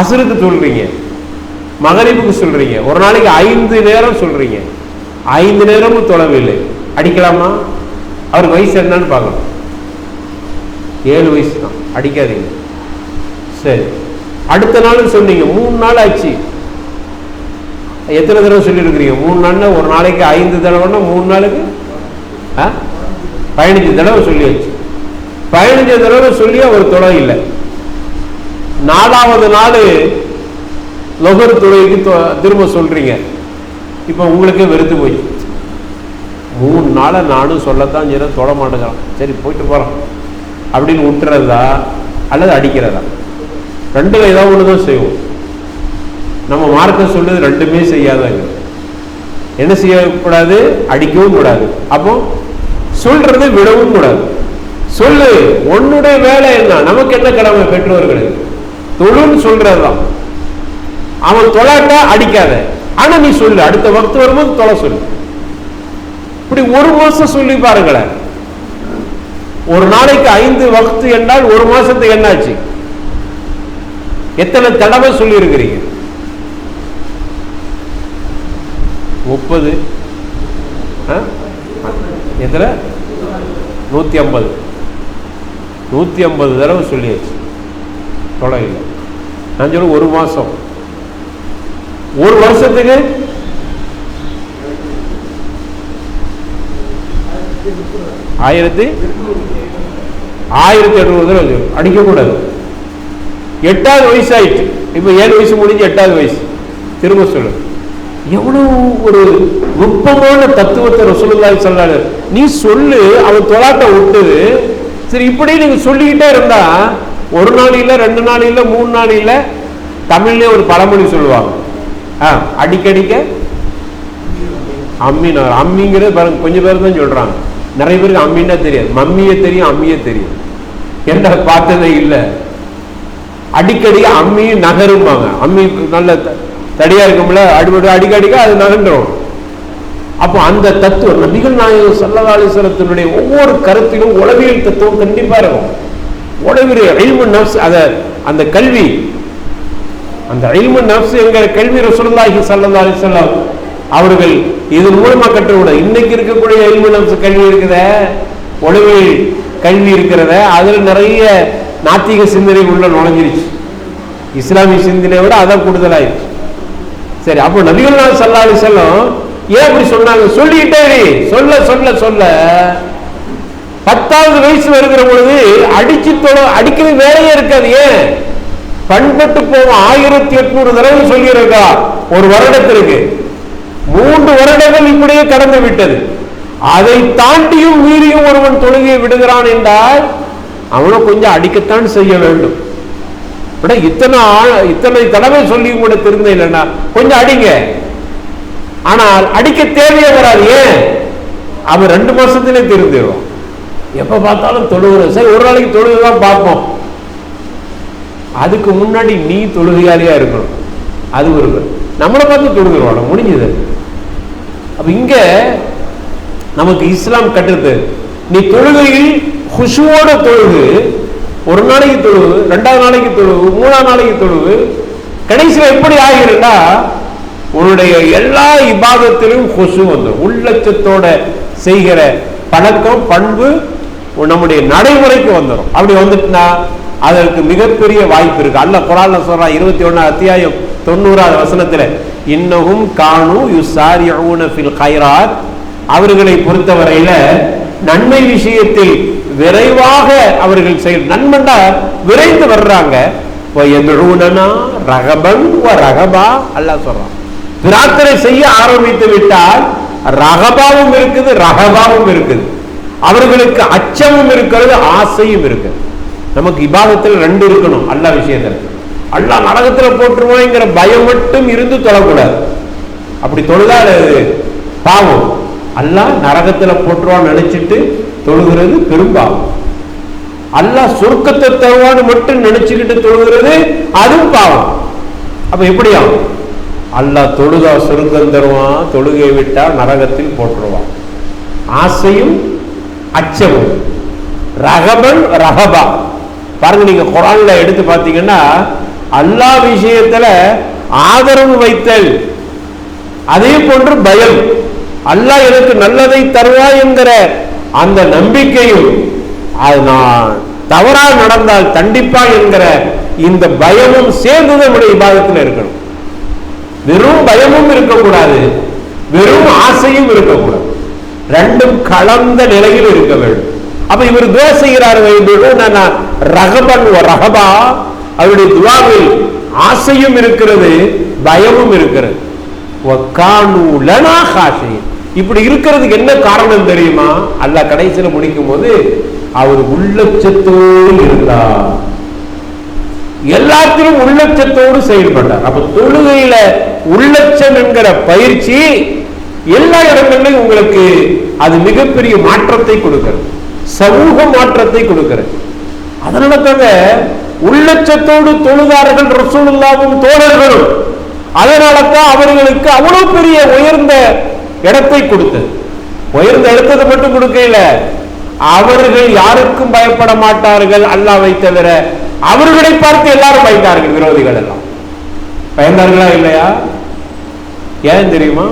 அசருக்கு சொல்றீங்க, மகரிபுக்கு சொல்றீங்க, ஒரு நாளைக்கு 5 நேரம் சொல்றீங்க, 5 நேரமும் தொழவில்லை, அடிக்கலாமா? அவருக்கு வயசு என்னன்னு பார்க்கணும். 7 வயசு தான், அடிக்காதீங்க. சரி, அடுத்த நாள் சொன்னீங்க, 3 நாள் ஆச்சு, எத்தனை தடவை சொல்லியிருக்கிறீங்க? 3 நாள்னா ஒரு நாளைக்கு 5 தடவைன்னா 3 நாளுக்கு 15 தடவை சொல்லியாச்சு. 15 தடவை சொல்லி அவர் தொலை இல்லை. 4வது நாள் லொஹர் தொழுகைக்கு திரும்ப சொல்றீங்க. இப்போ உங்களுக்கே வெறுத்து போச்சு. 3 நாளை நானும் சொல்லத்தான் சரி தொட மாட்டேங்கிறான், சரி போயிட்டு போறான் அப்படின்னு விட்டுறதா அல்லது அடிக்கிறதா? ரெண்டுல ஏதாவது ஒண்ணுதான் செய்வோம். நம்ம மார்க்க சொல்லுது ரெண்டுமே செய்யாதாங்க. என்ன செய்யக்கூடாது? அடிக்கவும் கூடாது. அப்போ சொல்றது விடவும் கூடாது. சொல்லு, உன்னுடைய வேலை என்ன? நமக்கு என்ன கடமை? பெற்றோர்களுக்கு தொழுன்னு சொல்றதுதான். அவன் தொழாட்டா அடிக்காத, ஆனா நீ சொல்லு. அடுத்த வக்து வரும்போது தொலை சொல்லு. இப்படி 1 மாசம் சொல்லி பாருங்களேன். ஒரு நாளைக்கு 5 வக்து என்றால் 1 மாசத்துக்கு என்னாச்சு? எத்தனை தடவை சொல்லி இருக்கிறீங்க? 30 எத்தனை? 150 150 தடவை சொல்லியாச்சு. தொலை இல்லை. நான் சொல்ல 1 மாசம். 1 வருஷத்துக்கு 1800 தடவை அடிக்கக்கூடாது. 8வது வயசு ஆயிடுச்சு. இப்ப 7 வயசு முடிஞ்சு 8வது வயசு திரும்ப சொல்லு. எவ்வளவு ஒரு நுட்பமான தத்துவத்தை ரசூலுல்லாஹி ஸல்லல்லாஹு அலைஹி வஸல்லம். நீ சொல்லு, அவன் தொலாட்ட விட்டுது. சரி, இப்படி நீங்க சொல்லிக்கிட்டே இருந்தா 1 நாள் இல்ல, 2 நாள் இல்ல, 3 நாள் இல்ல. தமிழ்லயே ஒரு பழமொழி சொல்லுவாங்க, அடிக்கடிக்க அம்மினார். அம்மிங்கிறது பாருங்க, கொஞ்சம் பேர் தான் சொல்றாங்க. நிறைய பேருக்கு அம்மின்னா தெரியாது. மம்மியே தெரியும், அம்மியே தெரியும். என்ன பார்த்ததே இல்லை. அடிக்கடி அம்மி நகரும்பாங்க. அம்மி நல்ல தடியா இருக்கும்ல, அடிக்கடிக்க அது நகர்ந்துடும். அப்போ அந்த தத்துவம் நபிகள் நாயகம் ஸல்லல்லாஹு அலைஹி வஸல்லத்தினுடைய ஒவ்வொரு கருத்திலும் உளவியல் தத்துவம் கண்டிப்பா இருக்கும். உளவியல் இல்மு நஃப்ஸ், அந்த கல்வி, அந்த இல்மு நஃப்ஸ் என்கிற கல்வி ரசூலுல்லாஹி ஸல்லல்லாஹு அலைஹி வஸல்லம் அவர்கள் இதன் மூலமா கற்றுக்கூட. இன்னைக்கு இருக்கக்கூடிய இல்மு நஃப்ஸ் கல்வி இருக்குத, உளவியல் கல்வி இருக்கிறத, அதுல நிறைய நாத்திக சிந்தனை உள்ள நுழைஞ்சிருச்சு. இஸ்லாமிய சிந்தனை விட அதான் கூடுதலாயிருச்சு. சரி, அப்போ நபிகள் நாயகம் ஸல்லல்லாஹு அலைஹி வஸல்லம் ஏன் அப்படி சொன்னாங்க? சொல்லிட்டே சொல்ல சொல்ல சொல்ல 10வது வயசு வருகிற பொழுது அடிக்கிறது வேலையே இருக்காது. ஏன்? பண்பட்டு போவோம். 1800 தடவை சொல்லியிருக்கா ஒரு வருடத்திற்கு. 3 வருடங்கள் இப்படியே கடந்து விட்டது. அதை தாண்டியும் மீறியும் ஒருவன் தொழுகையை விடுகிறான் என்றால் அவனை கொஞ்சம் அடிக்கத்தான் செய்ய வேண்டும். இத்தனை தடவை சொல்லியும் கூட திருந்த இல்லைன்னா கொஞ்சம் அடிங்க. ஆனால் அடிக்க தேவையே வராது. ஏன்? அவன் 2 மாசத்திலே திருந்திடுவான். எப்ப பார்த்தாலும் தொழுகிற, சரி ஒரு நாளைக்கு தொழுகைதான் பார்ப்போம். அதுக்கு முன்னாடி நீ தொழுகையாளியா இருக்கணும். அது ஒரு நம்மளை பார்த்து தொழுகிறோம், முடிஞ்சது. அப்ப இங்க நமக்கு இஸ்லாம் கட்டுறது, நீ தொழுகையில் குஷுவோட தொழுகு. ஒரு நாளைக்கு தொழுவு, 2வது நாளைக்கு தொழுவு, 3வது நாளைக்கு தொழுவு. கடைசியில் எப்படி ஆகிறா? உன்னுடைய எல்லா இபாதத்திலும் குஷு வந்துடும். உள்ளச்சத்தோட செய்கிற பழக்கம், பண்பு நம்முடைய நடைமுறைக்கு வந்துடும். அப்படி வந்துட்டுனா அதற்கு மிகப்பெரிய வாய்ப்பு இருக்கு. அல்லாஹ் குர்ஆன்ல சொல்றான், 21 அத்தியாயம் 90வது வசனத்துல, இன்னஹும் கானு யுஸாரிஊன ஃபில் கைராத், அவர்களை பொறுத்தவரையில நன்மை விஷயத்தில் விரைவாக அவர்கள் செயல். நன்மண்டா விரைந்து வர்றாங்க. ரகபன் ரகபா அல்லாஹ் சொல்றான். பிரார்த்தனை செய்ய ஆரம்பித்து விட்டால் ரகபாவும் இருக்குது, ரகபாவும் இருக்குது. அவர்களுக்கு அச்சமும் இருக்கிறது, ஆசையும் இருக்குது. நமக்கு இபாதத்தில் 2 இருக்கணும். அல்லாஹ் விஷயத்துல அல்லாஹ் நரகத்துல போட்டுருவாங்கிற பயம் மட்டும் இருந்து தொழக்கூடாது. அப்படி தொழுதால் பாவம். அல்லாஹ் நரகத்துல போட்டுருவான்னு நினைச்சிட்டு தொழுகிறது பெரும்பாவம். அல்லாஹ் சொர்க்கத்தை தருவான்னு மட்டும் நினைச்சுக்கிட்டு தொழுகிறது அதுவும் பாவம். அப்ப எப்படியா? அல்லாஹ் தொழுதா சொர்க்கம் தருவான், தொழுகை விட்டா நரகத்தில் போட்டுருவான். ஆசையும் அச்சமும். ரகபன் ரகபா பாருங்க, நீங்க குர்ஆன்ல எடுத்து பார்த்தீங்கன்னா அல்லாஹ் விஷயத்துல ஆதரவு வைத்தல், அதே போன்று பயம். அல்லாஹ் எனக்கு நல்லதை தருவாய் என்கிற அந்த நம்பிக்கையும், அது நான் தவறாக நடந்தால் தண்டிப்பா என்கிற இந்த பயமும் சேர்ந்து நம்முடைய இபாதத்தில் இருக்கணும். வெறும் பயமும் இருக்கக்கூடாது, வெறும் ஆசையும் இருக்கக்கூடாது, ரெண்டும் கலந்த நிலையில் இருக்க வேண்டும். அப்ப இவர் துவா செய்கிறார், ரகபன் ரகபா, அவருடைய துவாவில் ஆசையும் இருக்கிறது, பயமும் இருக்கிறது. இப்படி இருக்கிறதுக்கு என்ன காரணம் தெரியுமா? அல்லாஹ் கடைசியில் முடிக்கும் போது அவர் உள்ளச்சத்தோடு இருந்தார், எல்லாத்திலும் உள்ளச்சத்தோடு செயல்பட்டார். அப்ப தொழுகையில உள்ளச்சம் என்கிற பயிற்சி எல்லா இடங்களிலும் உங்களுக்கு அது மிகப்பெரிய மாற்றத்தை கொடுக்கிறது, சமூக மாற்றத்தை கொடுக்கிறது. அதனால தாங்க உள்ளச்சத்தோடு தொழுதார்கள் ரசூலுல்லாஹ்வும் தோழர்களும். அதனால தான் அவர்களுக்கு அவ்வளவு பெரிய உயர்ந்த இடத்தை கொடுத்தது. உயர்ந்த இடத்தை மட்டும் கொடுக்கல, அவர்கள் யாருக்கும் பயப்பட மாட்டார்கள் அல்லாஹ்வை தவிர. அவர்களை பார்த்து எல்லாரும் பயந்தார்கள், விரோதிகள் எல்லாம் பயந்தார்களா இல்லையா? ஏன் தெரியுமா?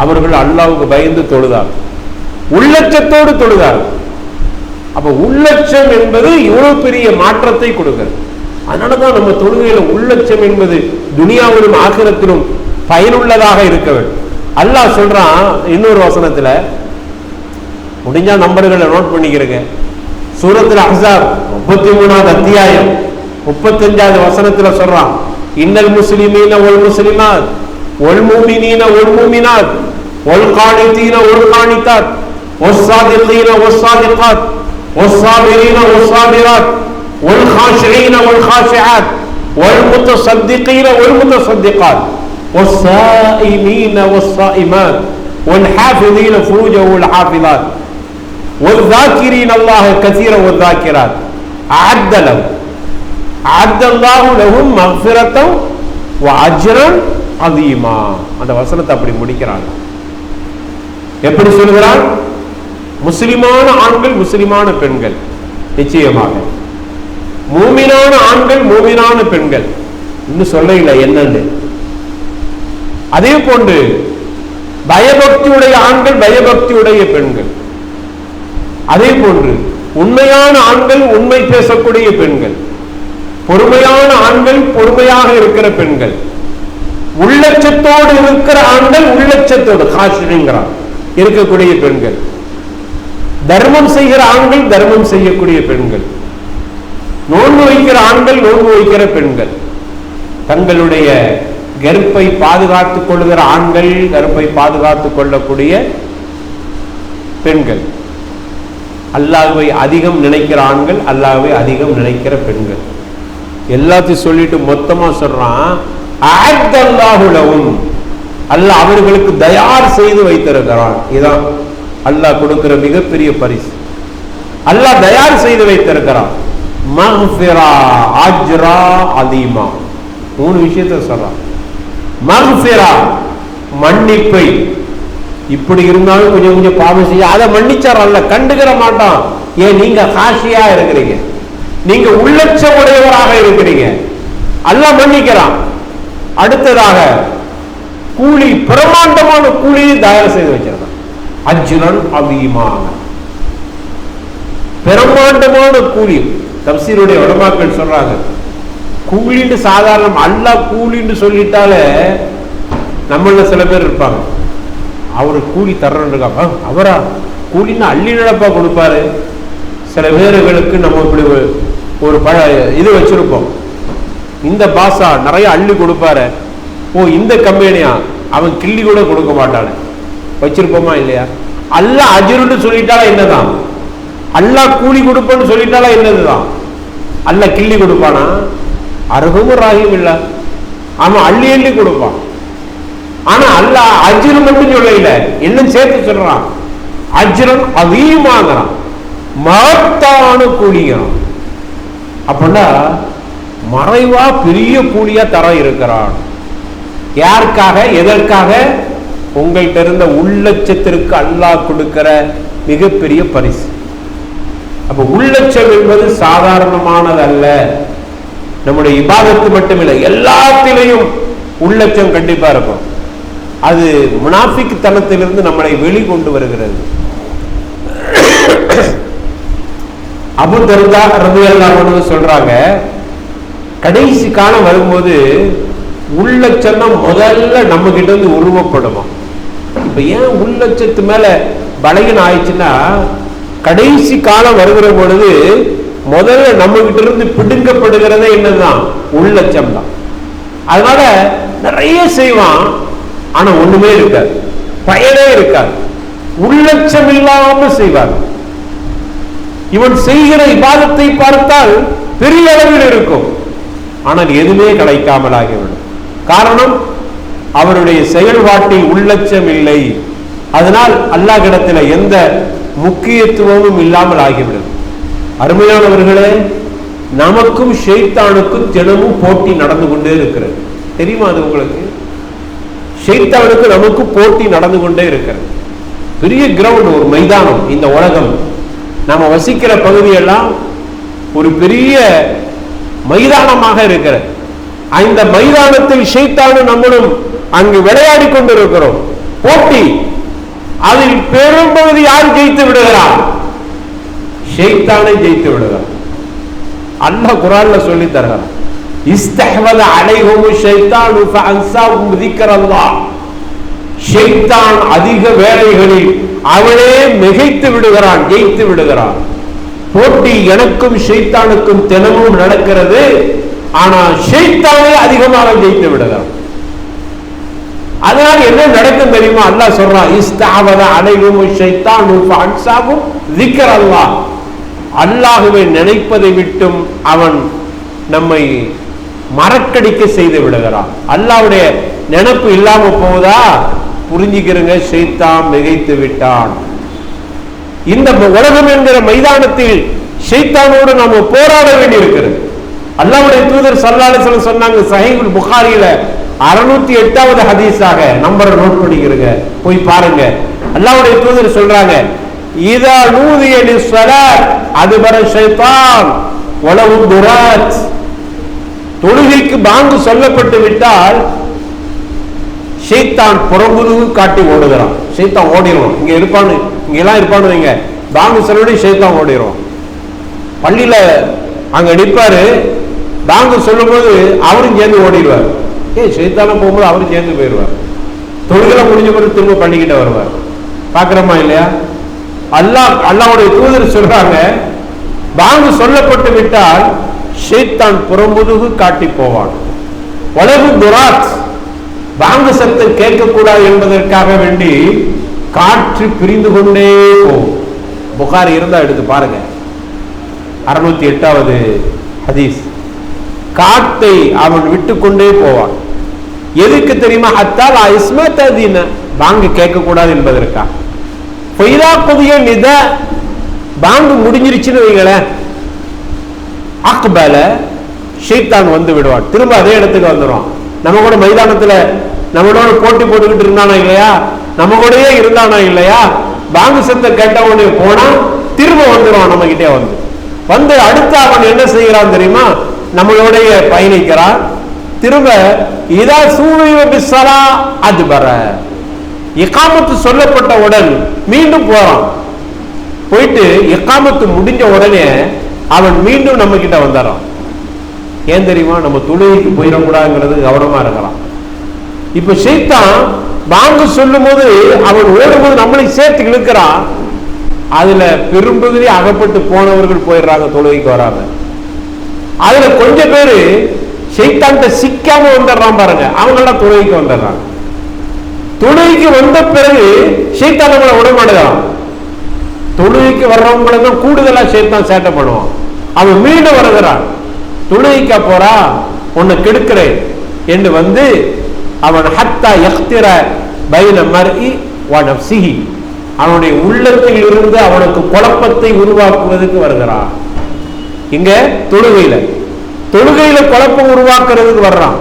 அவர்கள் அல்லாஹ்வுக்கு பயந்து தொழுதார், உள்ளச்சத்தோடு தொழுதார். அப்ப உள்ளச்சம் என்பது இவ்வளவு பெரிய மாற்றத்தை கொடுக்கிறது. அதனாலதான் நம்ம தொழுகையில உள்ளச்சம் என்பது துனியாவிலும் ஆகிரத்திலும் பயனுள்ளதாக இருக்க வேண்டும். அல்லாஹ் சொல்றான் இன்னொரு வசனத்துல, முடிஞ்சா நம்பர்களை நோட் பண்ணிக்கிறேங்க. சூரத்துல் அஹ்ஸாப் 33வது அத்தியாயம் 35வது வசனத்துல சொல்றான், இன்னல் முஸ்லிமீன வல் முஸ்லிமாத் வல் முஃமினீன வல் முஃமினாத் வல் கானிதீன வல் கானிதாத் வஸ் ஸாதிகீன வஸ் ஸாதிகாத் வஸ் ஸாபிரீன வஸ் ஸாபிராத் வல் காஷிஈன வல் காஷிஆத் வல் முத்தஸத்திகீன வல் முத்தஸத்திகாத் வஸ் ஸாயிமீன வஸ் ஸாயிமாத் வல் ஹாஃபிதீன ஃபுரூஜஹும் வல் ஹாஃபிதாத் والذاكرين الله كثيرا والذاكرات أعد الله لهم مغفرة وأجرا عظيما. அந்த வசனத்தை அப்படி முடிக்கிறாங்க. எப்படி சொல்கிறான்? முஸ்லிமான ஆண்கள் முஸ்லிமான பெண்கள் நிச்சயமாக, மூமினான ஆண்கள் மூமினான பெண்கள், இன்னும் சொல்ல இல்லை என்னன்னு. அதே போன்று பயபக்தியுடைய ஆண்கள் பயபக்தியுடைய பெண்கள், அதே போன்று உண்மையான ஆண்கள் உண்மை பேசக்கூடிய பெண்கள், பொறுமையான ஆண்கள் பொறுமையாக இருக்கிற பெண்கள், உள்ளச்சத்தோடு இருக்கிற ஆண்கள் உள்ளச்சத்தோடு காஷிங்கிறான் இருக்கக்கூடிய பெண்கள், தர்மம் செய்கிற ஆண்கள் தர்மம் செய்யக்கூடிய பெண்கள், நோன்பு வைக்கிற ஆண்கள் நோன்பு வைக்கிற பெண்கள், தங்களுடைய கர்ப்பை பாதுகாத்துக் கொள்கிற ஆண்கள் கர்ப்பை பாதுகாத்துக் கொள்ளக்கூடிய பெண்கள், அல்லாஹ்வை அதிகம் நினைக்கிற ஆண்கள் அல்லாஹ்வை அதிகம் நினைக்கிற பெண்கள், எல்லாத்தையும் சொல்லிட்டு மொத்தமா சொல்றான், அஅத்தல்லாஹு லஹும், அல்லாஹ் அவர்களுக்கு தயார் செய்து வைத்திருக்கிறான். இதான் அல்லாஹ் கொடுக்கிற மிகப்பெரிய பரிசு. அல்லாஹ் தயார் செய்து வைத்திருக்கிறான். மக்ஃபிரா அஜ்ரா அதீமா, 3 விஷயத்தை சொல்றான். மக்ஃபிரா மன்னிப்பை, இப்படி இருந்தாலும் கொஞ்சம் கொஞ்சம் பாவம் செய்ய அதை மன்னிச்சார் அல்ல, கண்டுக்கிற மாட்டான். ஏன்? நீங்க காஷியா இருக்கிறீங்க, நீங்க உள்ளட்ச உடையவராக இருக்கிறீங்க, அல்லாஹ் மன்னிக்கிறான். அடுத்ததாக கூலி, பிரமாண்டமான கூலியை தயார் செய்து வச்சிருக்கான். அஜ்ரன் அதீமான, பிரமாண்டமான கூலி. தப்சீருடைய உலமாக்கள் சொல்றாங்க, கூலின்னு சாதாரண அல்லாஹ் கூலின்னு சொல்லிட்டாலே நம்மள சில பேர் இருப்பாங்க, அவரு கூலி தர்றன்னு இருக்காங்க, அவரா கூலின்னு அள்ளி நடப்பா கொடுப்பாரு. சில பேர்களுக்கு நம்ம இப்படி ஒரு இது வச்சிருப்போம், இந்த பாசா நிறைய அள்ளி கொடுப்பாரு, ஓ இந்த கம்பெனியா, அவன் கிள்ளி கூட கொடுக்க மாட்டானே, வச்சிருப்போமா இல்லையா? அல்லாஹ் அஜ்ருன்னு சொல்லிட்டாலா என்னதான், அல்லாஹ் கூலி கொடுப்பன்னு சொல்லிட்டாலா என்னதுதான்? அல்லாஹ் கிள்ளி கொடுப்பானா? அருகும் ராகியும் இல்ல, அவன் அள்ளி அள்ளி கொடுப்பான். ஆனா அல்லாஹ் அஜ்ரு மட்டும் சொல்லல, இன்னும் சேர்த்து சொல்றான், அஜ்ரன் அதீமாங்கறான், மகத்தான கூலிங்கிறான். அப்படின்னா மறைவா பெரிய கூலியா தர இருக்கிறான். யாருக்காக? எதற்காக? உங்கள்கிட்ட இருந்த உள்ளட்சத்திற்கு அல்லாஹ் கொடுக்கிற மிகப்பெரிய பரிசு. அப்ப உள்ளட்சம் என்பது சாதாரணமானது அல்ல. நம்முடைய இபாதத்து மட்டுமில்லை, எல்லாத்திலையும் உள்ளட்சம் கண்டிப்பா இருக்கும். அது முனாஃபிக் தனத்திலிருந்து நம்மளை வெளிக்கொண்டு வருகிறது. அபூ தர்தா ரலியல்லாஹு அன்ஹு சொல்றாங்க, கடைசி காலம் வரும்போது உள்ளச்சம் முதல்ல நம்ம கிட்ட இருந்து உருவப்படுமா. இப்ப ஏன் உள்ளச்சத்து மேல பலகீனம் ஆயிடுச்சுன்னா, கடைசி காலம் வருகிற பொழுது முதல்ல நம்ம கிட்ட இருந்து பிடுங்கப்படுகிறதே என்னதுதான், உள்ளச்சம் தான். அதனால நிறைய செய்வான், ஆனா ஒண்ணுமே இருக்காது, பயனே இருக்காது. உள்ளச்சம் இல்லாம செய்வார். இவன் செய்கிற இபாதத்தை பார்த்தால் பெரிய அளவில் இருக்கும், ஆனால் எதுவுமே கிடைக்காமல் ஆகிவிடும். காரணம், அவருடைய செயல்பாட்டில் உள்ளச்சம் இல்லை. அதனால் அல்லாஹ்விடத்தில் எந்த முக்கியத்துவமும் இல்லாமல் ஆகிவிடும். அருமையானவர்களே, நமக்கும் ஷைத்தானுக்கும் தினமும் போட்டி நடந்து கொண்டே இருக்கிறது. தெரியுமா அது உங்களுக்கு? ஷைத்தானுக்கு நமக்கு போட்டி நடந்து கொண்டே இருக்கிறது. பெரிய கிரவுண்ட், ஒரு மைதானம். இந்த உலகம், நாம வசிக்கிற பகுதியெல்லாம் ஒரு பெரிய மைதானமாக இருக்கிறது. அந்த மைதானத்தில் ஷைத்தானும் நம்மளும் அங்கு விளையாடி கொண்டிருக்கிறோம். போட்டி. அதில் பெரும்பகுதி யார் ஜெயித்து விடுகிறார்? ஷைத்தானை ஜெயித்து விடுகிறார். அல்லாஹ் குர்ஆன்ல சொல்லி தருகிறார், இஸ்தஹவத அலைஹும் ஷைத்தானு ஃபஅன்ஸாஹும் ذிக்ரல்லாஹ். ஷைத்தான் அதிக வேளைகளில் அவனே மிகைத்து விடுகிறான், ஜெயித்து விடுகிறான். போட்டி எனக்கும் ஷைத்தானுக்கும் தினமும் நடக்கிறது. ஆனால் ஷைத்தானே அதிகமாக ஜெயித்து விடுகிறான். அதனால் என்ன நடக்கும் தெரியுமா? அல்லாஹ் சொல்றான், இஸ்தஹவத அலைஹும் ஷைத்தானு ஃபஅன்ஸாஹும் ذிக்ரல்லாஹ். அல்லாஹ்வை நினைப்பதை விட்டும் அவன் நம்மை மறக்கடிக்க செய்து விடுகிறான். அல்லாஹ்வுடைய நினைப்பு இல்லாம போவதா? புரிஞ்சுக்கிறங்க, ஷைத்தான் மிகைத்து விட்டான். இந்த உலகம் என்கிற மைதானத்தில் ஷைத்தானோடு நாம போராட வேண்டி இருக்கிறது. அல்லாஹ்வுடைய தூதர் ஸல்லல்லாஹு அலைஹி வஸல்லம் சொன்னாங்க, ஸஹீஹுல் புகாரியில 608வது ஹதீஸாக, நம்பரை நோட் பண்ணிக்கிறங்க, போய் பாருங்க. அல்லாஹ்வுடைய தூதர் சொல்றாங்க, இதா நூதிய லிஸ்ஸலாத் அதுபர ஷைத்தான் வலஹு துராத். தொழுகைக்கு பாங்கு சொல்லப்பட்டு விட்டால் ஷைத்தான் புறமுதுகு காட்டி ஓடுகிறான். ஷைத்தான் ஓடிடுவான். இங்க இருப்பான்னு, இங்கெல்லாம் இருப்பான்னு வைங்க, பாங்கு சொல்லி ஷைத்தான் ஓடிடுவான். பள்ளியில அங்க நிற்பாரு, பாங்கு சொல்லும் போது அவரும் சேர்ந்து ஓடிடுவார். ஷைத்தான போகும்போது அவரும் சேர்ந்து போயிடுவார். தொழுகை முடிஞ்ச பிறகு திரும்ப பள்ளிக்கிட்ட வருவார். பாக்குறோமா இல்லையா? அல்லாஹ்வுடைய தூதர் சொல்றாங்க, பாங்கு சொல்லப்பட்டு விட்டால் ஷைத்தான் புறமுதுகு காட்டி போவான். வலஹு துராத். பாங்கு சத்தம் கேட்கக்கூடாது என்பதற்காக வேண்டி காற்று பிரிந்து கொண்டே போகும். புகாரி இருந்தா எடுத்து பாருங்க, 608வது ஹதீஸ். காத்தை அவன் விட்டு கொண்டே போவான். எதுக்கு தெரியுமா? ஹத்தால் இஸ்மத்ததீன, பாங்கு கேட்கக்கூடாது என்பதற்காக. பொய்தா புதிய நித, பாங்கு முடிஞ்சிருச்சுன்னு வைங்களேன், அக்பல ஷைத்தான் வந்து விடுவான். திரும்ப அதே இடத்துக்கு வந்துடுவான். நம்ம கூட மைதானத்துல நம்மளோட போட்டி போட்டுக்கிட்டு இருந்தானா இல்லையா? நம்ம கூடயே இருந்தானா இல்லையா? பாங்கு சத்தம் கேட்ட உடனே போனா திரும்ப வந்துடுவான். நம்ம கிட்டே வந்து அடுத்து அவன் என்ன செய்கிறான் தெரியுமா? நம்மளோடைய பயணிக்கிறான். திரும்ப இதா சூழிய பிஸ்ஸலா அதுபர, இகாமத்து சொல்லப்பட்டவுடன் மீண்டும் போறான். போயிட்டு இகாமத்து முடிஞ்ச உடனே அவன் மீண்டும் நம்ம கிட்ட வந்துடுறான். ஏன் தெரியுமா? நம்ம தொழுகைக்கு போயிடக்கூடாதுங்கிறது கவனமா இருக்கிறான். இப்ப ஷைத்தான் பாங்கு சொல்லும் போது அவன் ஓடும்போது நம்மளை சேர்த்து இழுக்கிறான். அதுல பெரும்பகுதி அகப்பட்டு போனவர்கள் போயிடுறாங்க, தொழுகைக்கு வராங்க. அதுல கொஞ்சம் பேரு ஷைத்தான்கிட்ட சிக்காம வந்துடுறான் பாருங்க, அவங்கெல்லாம் தொழுகைக்கு வந்துடுறாங்க. தொழுகைக்கு வந்த பிறகு ஷைத்தான் நம்மளை விடமாட்டுறான். தொழுகைக்கு வர்றவங்களுக்கு தான் கூடுதலா ஷைத்தான் சேட்டை பண்ணுவான். அவன் மீண்டும் வருகிறான். தொழுகைக்கா போறா, உன்னை கெடுக்கிறேன் என்று வந்து அவன் ஹத்தா யக்திர பைன மர்இ வ நஃப்ஸிஹி, அவனுடைய உள்ளத்தில் இருந்து அவனுக்கு குழப்பத்தை உருவாக்குவதற்கு வருகிறான். இங்க தொழுகையில குழப்பம் உருவாக்குறதுக்கு வர்றான்.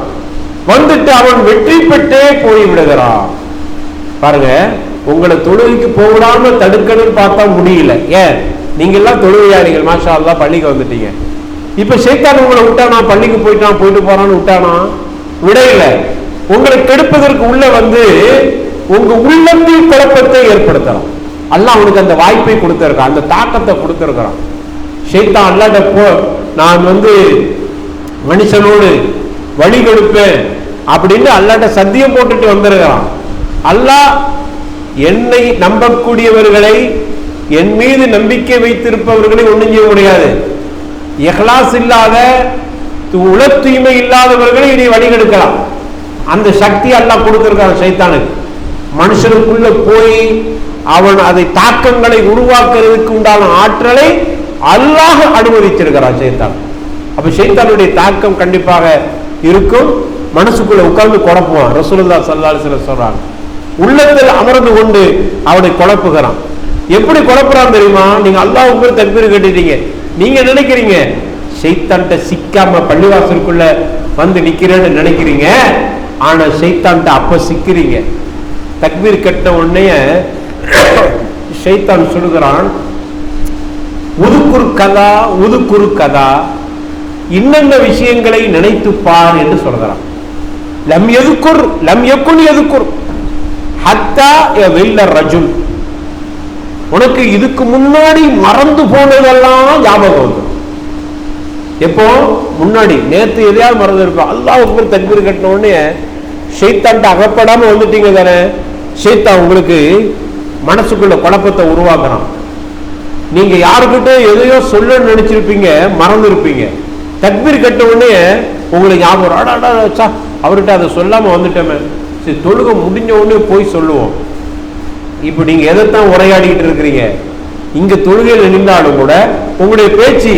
வந்துட்டு அவன் வெற்றி பெற்றே போய் விடுகிறான். பாருங்க, உங்களை தொழுகைக்கு போடாம தடுக்கணும்னு பார்த்தா முடியல. ஏன்? நீங்க எல்லாம் தொழுகையாளிகள், மாஷா அல்லாஹ், பள்ளிக்கு வந்துட்டீங்க. இப்ப ஷைத்தான் உங்களை விட்டானா? பள்ளிக்கு போயிட்டு போறான்னு விட்டானா? விடையில. உங்களை கெடுப்பதற்கு உள்ள வந்து உங்க உள்ளத்தில் குழப்பத்தை ஏற்படுத்தலாம். அல்லாஹ் அவனுக்கு அந்த வாய்ப்பை கொடுத்திருக்கான், அந்த தாக்கத்தை கொடுத்திருக்கிறான். ஷைத்தான் அல்லாஹ்ட்ட போ, நான் வந்து மனுஷனோடு வழி கொடுப்பேன், அப்படின்னு அல்லாட்ட சத்தியம் போட்டுட்டு வந்திருக்கிறான். அல்லாஹ் என்னை நம்பக்கூடியவர்களை, என் மீது நம்பிக்கை வைத்திருப்பவர்களை ஒன்றும் செய்ய முடியாது. இஹ்லாஸ் இல்லாத, உள தூய்மை இல்லாதவர்களை இனி வழிகெடுக்கலாம். அந்த சக்தி அல்லாஹ் கொடுத்திருக்கான் சைத்தானுக்கு. மனுஷனுக்குள்ள போய் அவன் அதை தாக்கங்களை உருவாக்குறதுக்கு உண்டான ஆற்றலை அல்லாஹ் அனுமதிச்சிருக்கிறான் சைத்தான். அப்ப சைத்தானுடைய தாக்கம் கண்டிப்பாக இருக்கும். மனசுக்குள்ள உட்கார்ந்து குழப்புவான். ரசூலுல்லாஹி ஸல்லல்லாஹு அலைஹி வஸல்லம் சொல்றாங்க, உள்ளத்தில் அமர்ந்து கொண்டு அவனை குழப்புகிறான். எப்படி குழப்புறான் தெரியுமா? நீங்க அல்லாஹ் உங்க தக்பீர் கட்டிட்டீங்க, நீங்க நினைக்கிறீங்க சைத்தான்ட்ட சிக்காம பள்ளிவாசலுக்குள்ள வந்து நிக்கிறேன்னு நினைக்கிறீங்க. ஆனா சைத்தான்ட்ட அப்ப சிக்கிறீங்க. தக்பீர் கட்டின உடனே ஷைத்தான் சொல்லுகிறான், உதுக்குரு கதா உதுக்குரு கதா, இன்னென்ன விஷயங்களை நினைத்து பார் என்று சொல்கிறான். லம் எதுக்குர் லம் யகுன் எதுக்குர் ஹத்தா வெல்ல ரஜுல், உனக்கு இதுக்கு முன்னாடி மறந்து போனதெல்லாம் ஞாபகம் வந்து. எப்போ முன்னாடி நேற்று எதையாவது மறந்து இருப்போம். அல்லாஹ் அக்பர் தக்பீர் கட்டின உடனே ஷைத்தான்ட்ட அகப்படாம வந்துட்டீங்க தானே, ஷைத்தான் உங்களுக்கு மனசுக்குள்ள குழப்பத்தை உருவாக்குறான். நீங்க யாருக்கிட்ட எதையோ சொல்ல நினைச்சிருப்பீங்க, மறந்து இருப்பீங்க. தக்பீர் கட்ட உடனே உங்களுக்கு ஞாபகம், அவர்கிட்ட அதை சொல்லாம வந்துட்டோமே, சரி தொழுகை முடிஞ்ச உடனே போய் சொல்லுவோம். இப்ப நீங்க எதைத்தான் உரையாடிக்கிட்டு இருக்கிறீங்க? இங்க தொழுகையில் நின்றாலும் கூட உங்களுடைய பேச்சு,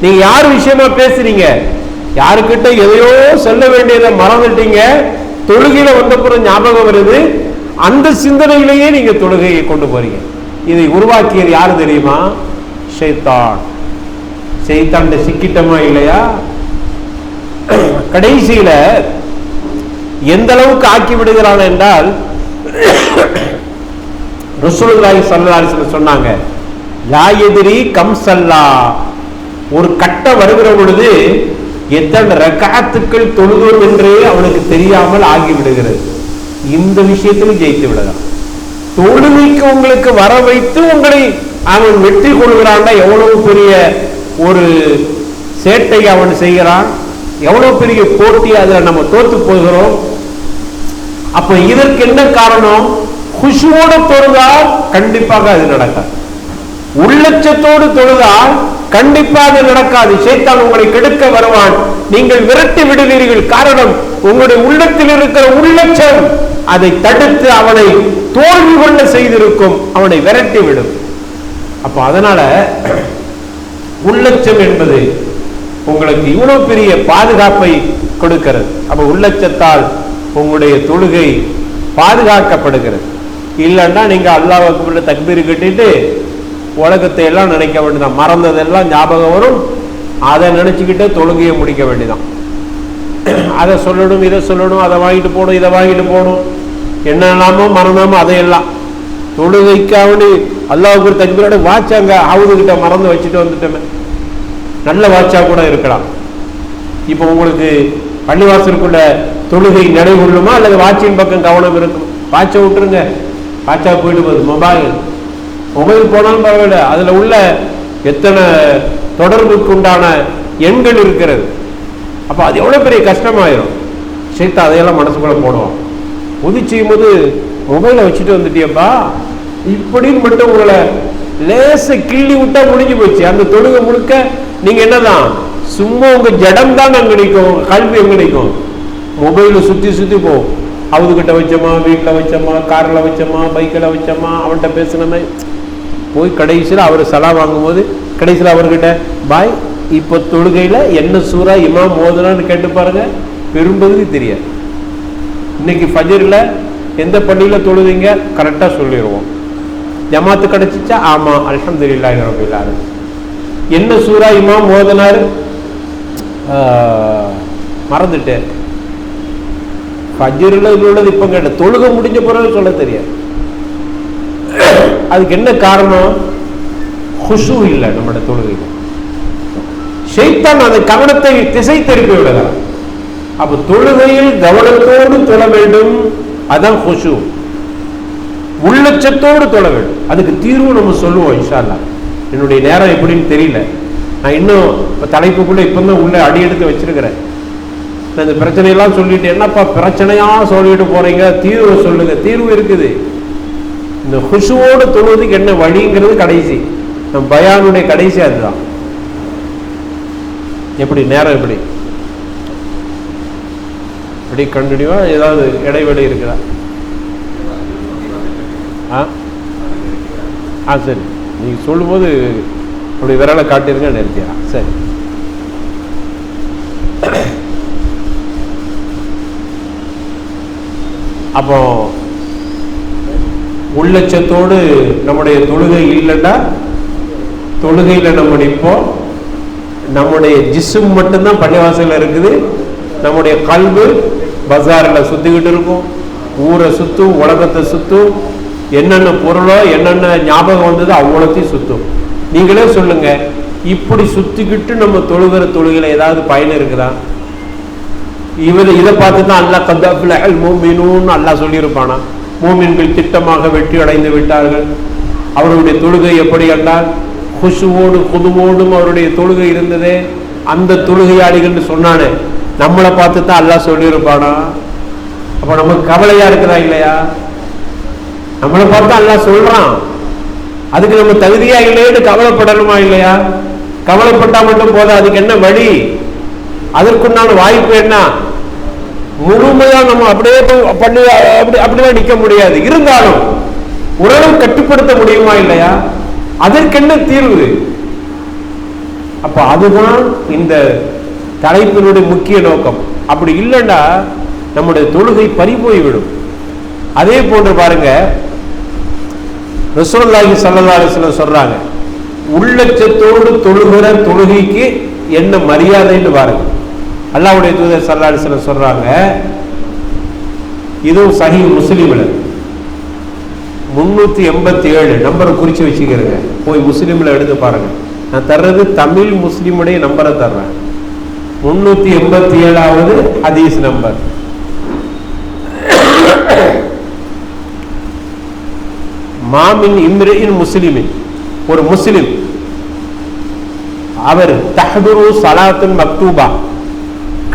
நீங்க யார் விஷயமா பேசுறீங்க, யாருக்கிட்ட எதையோ சொல்ல வேண்டியதை மறந்துட்டீங்க, தொழுகையில வந்தப்புறம் ஞாபகம் வருது, அந்த சிந்தனையிலேயே நீங்க தொழுகையை கொண்டு போறீங்க. இதை உருவாக்கியது யாரு தெரியுமா? ஷைத்தான். ஷைத்தான் சிக்கிட்டமா இல்லையா? கடைசியில எந்த அளவுக்கு ஆக்கி விடுகிறான் என்றால், ரசூலுல்லாஹி ஸல்லல்லாஹு அலைஹி வஸல்லம் சொன்னாங்க, லா யத்ரி கம் ஸல்லா, ஒரு கட்டம் வருகிற பொழுது எத்தனை ரக்காத்துக்கள் தொழுதோம் என்று அவனுக்கு தெரியாமல் ஆகிவிடுகிறது. இந்த விஷயத்திலும் ஜெயித்து விடலாம். தொழுகைக்கு உங்களுக்கு வர வைத்து உங்களை அவன் வெற்றி கொள்கிறான். எவ்வளவு பெரிய ஒரு சேட்டை அவன் செய்கிறான், எவ்வளவு பெரிய போட்டி, அதில் நம்ம தோத்து போகிறோம். அப்ப இதற்கு என்ன காரணம்? குஷுவோடு தொழுதால் கண்டிப்பாக அது நடக்காது. உள்ளச்சத்தோடு தொழுதால் கண்டிப்பாக நடக்காது. ஷைத்தான் உங்களை கெடுக்க வருவான், நீங்கள் விரட்டி விடுவீர்கள். காரணம், உங்களுடைய உள்ளத்தில் இருக்கிற உள்ளச்சம் அதை தடுத்து அவனை தோல்வி கொள்ள செய்திருக்கும், அவனை விரட்டி விடும். அப்ப அதனால உள்ளச்சம் என்பது உங்களுக்கு இவ்வளவு பெரிய பாதுகாப்பை கொடுக்கிறது. அப்ப உள்ளச்சத்தால் உங்களுடைய தொழுகை பாதுகாக்கப்படுகிறது. இல்லைன்னா நீங்க அல்லாஹ் அக்பர் தக்பீர் கட்டிட்டு உலகத்தை எல்லாம் நினைக்க வேண்டியதான், மறந்ததெல்லாம் ஞாபகம் வரும், அதை நினைச்சுக்கிட்டே தொழுகையை முடிக்க வேண்டியதான். அதை சொல்லணும், இதை சொல்லணும், அதை வாங்கிட்டு போகணும், இதை வாங்கிட்டு போகணும், என்னெல்லாமோ மறந்தாமோ அதையெல்லாம் தொழுகைக்காவணி அல்லாஹ் அக்பர் தக்பீரோட வாட்சாங்க ஆவுதுகிட்ட மறந்து வச்சுட்டு வந்துட்டோமே, நல்ல வாட்சா கூட இருக்கலாம். இப்போ உங்களுக்கு பள்ளிவாசலுக்குள்ள தொழுகை நடைபெறுமா அல்லது வாட்சின் பக்கம் கவனம் இருக்கும்? வாட்சை விட்டுருங்க, வாட்சா போயிட்டு போகுது. மொபைல் போனாலும் பரவாயில்ல, அதுல உள்ள எத்தனை தொடர்புக்கு உண்டான எண்கள் இருக்கிறது. அப்ப அது எவ்வளவு பெரிய கஷ்டமாயிரும். சேர்த்து அதையெல்லாம் மனசுக்குள்ள போடுவோம். உதவி செய்யும் போது மொபைலை வச்சுட்டு வந்துட்டியப்பா இப்படின்னு மட்டும் உங்களை லேச கிள்ளி விட்டா முடிஞ்சு போச்சு. அந்த தொழுகை முழுக்க நீங்க என்னதான் சும்மா உங்க ஜடம் தான் அங்க நிற்கும், கல்வி எங்க நிற்கும்? மொபைல சுத்தி சுத்தி போகும். அவதுகிட்ட வச்சோமா, வீட்டில் வச்சோமா, காரில் வச்சோமா, பைக்கில் வச்சோமா, அவன்கிட்ட பேசினமே போய் கடைசியில் அவர் சலா வாங்கும்போது கடைசியில் அவர்கிட்ட பாய் இப்போ தொழுகையில் என்ன சூறா இமாம் மோதுனான்னு கேட்டு பாருங்க, பெரும்பகுதி தெரியாது. இன்னைக்கு ஃபஜ்ரில் எந்த பள்ளியில் தொழுவீங்க கரெக்டாக சொல்லிடுவோம். ஜமாத்து கிடைச்சிச்சா ஆமா அல்ஹம்துலில்லாஹி ரப்பில் ஆலமீன். என்ன சூறா இமாம் மோதினாரு மறந்துட்டேன். ஃபஜ்ரில் உள்ளது இப்போ கேட்ட தொழுகை முடிஞ்ச பிறகு சொல்ல தெரியாது. அதுக்கு என்ன காரணம்? குஷு இல்லை நம்மளோட தொழுகையில். ஷைத்தான் அந்த கவனத்தை திசை திருப்பி விடுகிறான். அப்ப தொழுகையில் கவனத்தோடு தொழ வேண்டும், அதான் குஷு. உள்ளச்சத்தோடு தொழ வேண்டும். அதுக்கு தீர்வு நம்ம சொல்லுவோம் இன்ஷா அல்லாஹ். என்னுடைய நேரம் எப்படின்னு தெரியல, நான் இன்னும் தலைப்புக்குள்ள இப்பதான் உள்ள அடி எடுத்து வச்சிருக்கிறேன். இந்த பிரச்சனையெல்லாம் சொல்லிட்டு என்னப்பா பிரச்சனையா சொல்லிட்டு போறீங்க, தீர்வு சொல்லுங்க. தீர்வு இருக்குது. இந்த ஹுஷுவோடு தொழுவதுக்கு என்ன வழிங்கிறது கடைசி, நம்ம பயானுடைய கடைசி அதுதான். எப்படி நேரம் எப்படி இப்படி கண்டினியூவா ஏதாவது இடைவெளி இருக்குதா? சரி, நீங்க சொல்லும்போது அப்படி விரலை காட்டிருங்க, நிறுத்திடலாம். சரி, அப்போ உள்ளச்சத்தோடு நம்முடைய தொழுகை இல்லைன்னா தொழுகையில் நம்ம நிற்போம். நம்முடைய ஜிஸ்ம் மட்டும்தான் பள்ளிவாசல்ல இருக்குது. நம்முடைய கல்வு பஜாரில் சுத்திக்கிட்டு இருக்கும், ஊரை சுத்தும், உலகத்தை சுத்தும், என்னென்ன பொருளோ என்னென்ன ஞாபகம் வந்தது அவ்வளோத்தையும் சுத்தும். நீங்களே சொல்லுங்க, இப்படி சுத்திக்கிட்டு நம்ம தொழுகிற தொழுகையில ஏதாவது பயன் இருக்குதா? இதை பார்த்து தான் அல்லாஹ் கதஃபுல் மூமினூன் அல்லாஹ் சொல்லியிருப்பானா? மூமின்கள் திட்டமாக வெற்றி அடைந்து விட்டார்கள். அவருடைய தொழுகை எப்படி என்றால் குஷுவோடு குதுவோடும் அவருடைய தொழுகை இருந்ததே, அந்த தொழுகையாளிகள் சொன்னானே, நம்மளை பார்த்து தான் அல்லாஹ் சொல்லியிருப்பானா? அப்ப நமக்கு கவலையா இருக்குதா இல்லையா? நம்மளை பார்த்து அல்லாஹ் சொல்றான், அதுக்கு நம்ம தகுதியா இல்லைன்னு கவலைப்படணுமா இல்லையா? கவலைப்பட்டா மட்டும் போதும், அதுக்கு என்ன வழி? அதற்குண்டான வாய்ப்பு என்ன? முழுமையா நம்ம அப்படியே பண்ணி அப்படிதான் நிக்க முடியாது. இருந்தாலும் உறவு கட்டுப்படுத்த முடியுமா இல்லையா? அதற்கு என்ன தீர்வு? அப்ப அதுதான் இந்த தலைப்பினுடைய முக்கிய நோக்கம். அப்படி இல்லைன்னா நம்முடைய தொழுகை பறி போய்விடும். அதே போன்று பாருங்க, ரசூலுல்லாஹி ஸல்லல்லாஹு அலைஹி வஸல்லம் சொல்றாங்க, உள்ளச்சத்தோடு தொழுகிற தொழுகைக்கு என்ன மரியாதைன்னு பாருங்க. அல்லாஹ்வுடைய தூதர் ஸல்லல்லாஹு அலைஹி வஸல்லம் சொல்றாங்க, இதுவும் சஹீஹ் முஸ்லிம்ல 387 நம்பரை குறிச்சு வச்சுக்கிறேங்க, போய் முஸ்லிம்ல எடுத்து பாருங்க. நான் தர்றது தமிழ் முஸ்லிமுடைய நம்பரை தர்றேன். 387வது ஹதீஸ் நம்பர். மாமின் இம்ரின் முஸ்லிமின், ஒரு முஸ்லிம், அவர் தஹ்துரு ஸலாத்துன் மக்தூபா,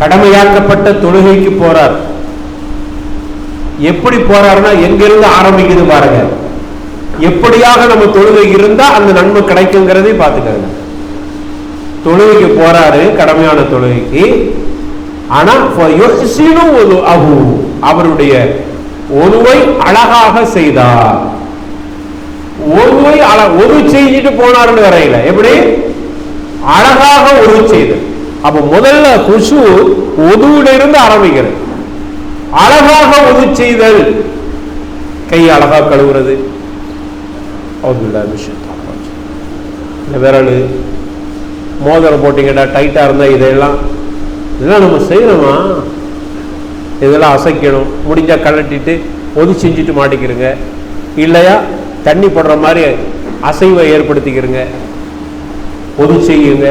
கடமையாக்கப்பட்ட தொழுகைக்கு போறார். எப்படி போறாருன்னா எங்கிருந்து ஆரம்பிக்குது பாருங்க. எப்படியாக நம்ம தொழுகை இருந்தா அந்த நன்மை கிடைக்குங்கிறதை பார்த்துக்கங்க. தொழுகைக்கு போறாரு, கடமையான தொழுகைக்கு. ஆனா அவருடைய ஒருவை அழகாக செய்தார். ஒருவை ஒரு செஞ்சுட்டு போனார்னு வரையில, எப்படி அழகாக ஒரு செய்து. அப்ப முதல்ல குஷு ஒதுவுல இருந்து ஆரம்பிக்கிறது. அழகாக ஒது செய்தல், கை அழகா கழுவுறது, விரல் மோதிரம் போட்டீங்கன்னா டைட்டா இருந்தா இதெல்லாம் நம்ம செய்யணுமா? இதெல்லாம் அசைக்கணும். முடிஞ்சா கழட்டிட்டு ஒது செஞ்சுட்டு மாட்டிக்கிறங்க, இல்லையா தண்ணி போடுற மாதிரி அசைவை ஏற்படுத்திக்கிறங்க, ஒது செய்யுங்க,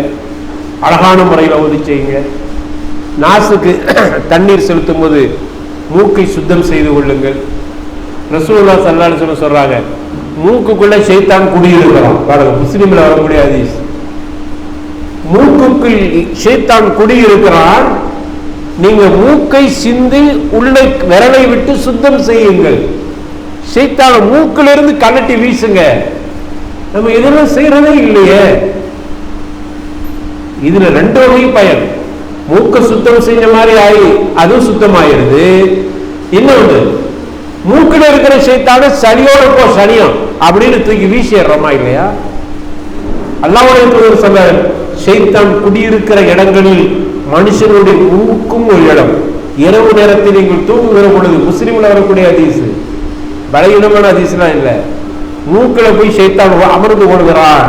அழகான முறையில் ஒது செய்யுங்க. நாசுக்கு தண்ணீர் செலுத்தும் போது மூக்கை சுத்தம் செய்து கொள்ளுங்கள். ரசூலுல்லாஹி ஸல்லல்லாஹு அலைஹி வஸல்லம் சொல்றாங்க, மூக்குக்குள்ள ஷைத்தான் குடியிருக்கிறான். பாருங்க, முஸ்லிம்ல வரக்கூடிய ஹதீஸ். மூக்குக்குள் ஷைத்தான் குடியிருக்கிறான், நீங்க மூக்கை சிந்தி உள்ள விரலை விட்டு சுத்தம் செய்யுங்கள். ஷைத்தான மூக்குல இருந்து கலட்டி வீசுங்க. நம்ம இதெல்லாம் செய்யறதே இல்லையே. இதுல ரெண்டு வகை பயன். மூக்க சுத்தம் செஞ்ச மாதிரி ஆகி அதுவும் சுத்தமாயிருது. இன்னொன்று, மூக்குல இருக்கிற ஷைத்தான சனியோட போ சனியம் அப்படின்னு தூக்கி வீசிடுறோமா இல்லையா? அல்லாஹ்வுடைய தூதர் சொன்னார், ஷைத்தான் குடியிருக்கிற இடங்களில் மனுஷனுடைய மூக்கும் ஒரு இடம். இரவு நேரத்தில் நீங்கள் தூங்குகிற பொழுது, முஸ்லிம்ல வரக்கூடிய ஹதீஸ், பலகீனமான ஹதீஸ்லாம் இல்லை, மூக்கில் போய் ஷைத்தான் அமர்ந்து கொள்கிறான்.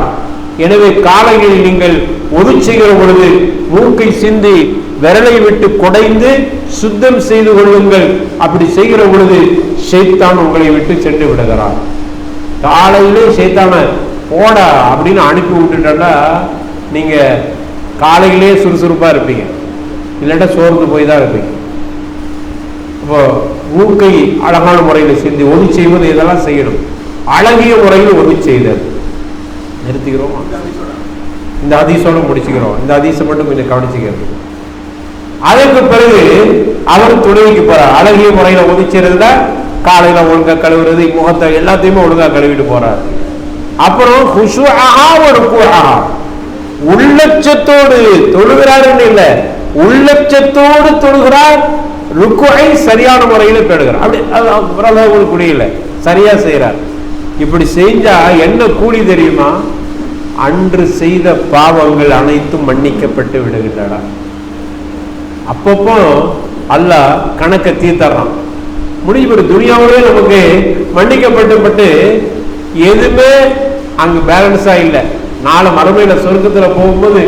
எனவே காலையில் நீங்கள் ஒது செய்கிற பொழுது மூக்கை சிந்தி விரலை விட்டு குடைந்து சுத்தம் செய்து கொள்ளுங்கள். அப்படி செய்கிற பொழுது ஷைத்தான் உங்களை விட்டு சென்று விடுகிறான். காலையிலே ஷைத்தான போட அப்படின்னு அனுப்பி விட்டுட்டா நீங்க காலையிலே சுறுசுறுப்பா இருப்பீங்க, இல்லாட்டா சோர்ந்து போய் தான் இருப்பீங்க. இப்போ மூக்கை அழகான முறையில் சிந்தி ஒது செய்வது இதெல்லாம் செய்யணும். அழகிய முறையில் ஒது செய்தல். நிறுத்திக்கிறோம், இந்த ஹதீஸோட முடிச்சுக்கிறோம். இந்த ஹதீஸை மட்டும் கொஞ்சம் கவனிச்சுக்கிறது. அதற்கு பிறகு அவர் தொழுகைக்கு போறார். அழகிய முறையில ஒதுச்சிருந்தா காலையில ஒழுங்கா கழுவுறது, முகத்தை எல்லாத்தையுமே ஒழுங்கா கழுவிட்டு போறார். அப்புறம் உள்ளட்சத்தோடு தொழுகிறாருன்னு இல்ல, உள்ளட்சத்தோடு தொழுகிறார். ருக்குஐ சரியான முறையில பேடுகிறார். அப்படி கூடியில சரியா செய்யறார். இப்படி செஞ்சா என்ன கூலி தெரியுமா? அன்று செய்த பாவங்கள் அனைத்தும் மன்னிக்கப்பட்டு விடுகின்றன. அப்பப்போ அல்லாஹ் கணக்கை தீர்த்தறான். முடிவு துனியாவிலே நமக்கு மன்னிக்கப்பட்டு எதுவுமே அங்கு பேலன்ஸா இல்லை. நாளை மறுமையில சொர்க்கத்துல போகும்போது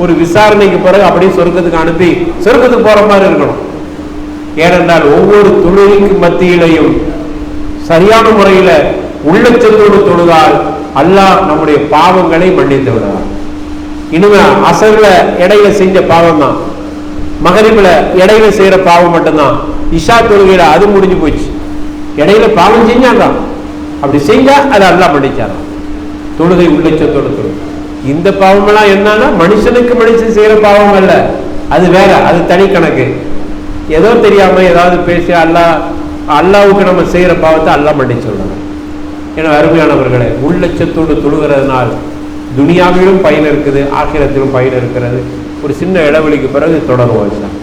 ஒரு விசாரணைக்கு பிறகு அப்படியே சொர்க்கத்துக்கு அனுப்பி சொர்க்கத்துக்கு போற மாதிரி இருக்கணும். ஏனென்றால் ஒவ்வொரு தொழுகைக்கு மத்தியிலையும் சரியான முறையில உள்ளச்சத்தோடு தொழுதால் அல்லாஹ் நம்முடைய பாவங்களை மன்னித்து விடுவார். இனிமே அசர்ல இடையில செஞ்ச பாவம் தான், மகரிபில இடையில செய்யற பாவம் மட்டும்தான், இஷா தொழுகையில அது முடிஞ்சு போச்சு. இடையில பாவம் செஞ்சாதான், அப்படி செஞ்சா அது அல்லாஹ் மன்னிச்சாராம். தொழுகை உள்ளச்சத்தோடு தொழுகை. இந்த பாவம் எல்லாம் என்னன்னா மனுஷனுக்கு மனுஷன் செய்யற பாவம் அல்ல, அது வேற, அது தனி கணக்கு. ஏதோ தெரியாம ஏதாவது பேசி அல்லாவுக்கு நம்ம செய்யற பாவத்தை அல்லாஹ் மன்னிச்சு விடணும். ஏன்னா அருமையானவர்களே, உள்ளச்சத்தோடு தொழுகிறதுனால் துனியாவிலும் பயன் இருக்குது, ஆகிரத்திலும் பயன் இருக்கிறது. ஒரு சின்ன இடைவெளிக்கு பிறகு தொடருவோம்.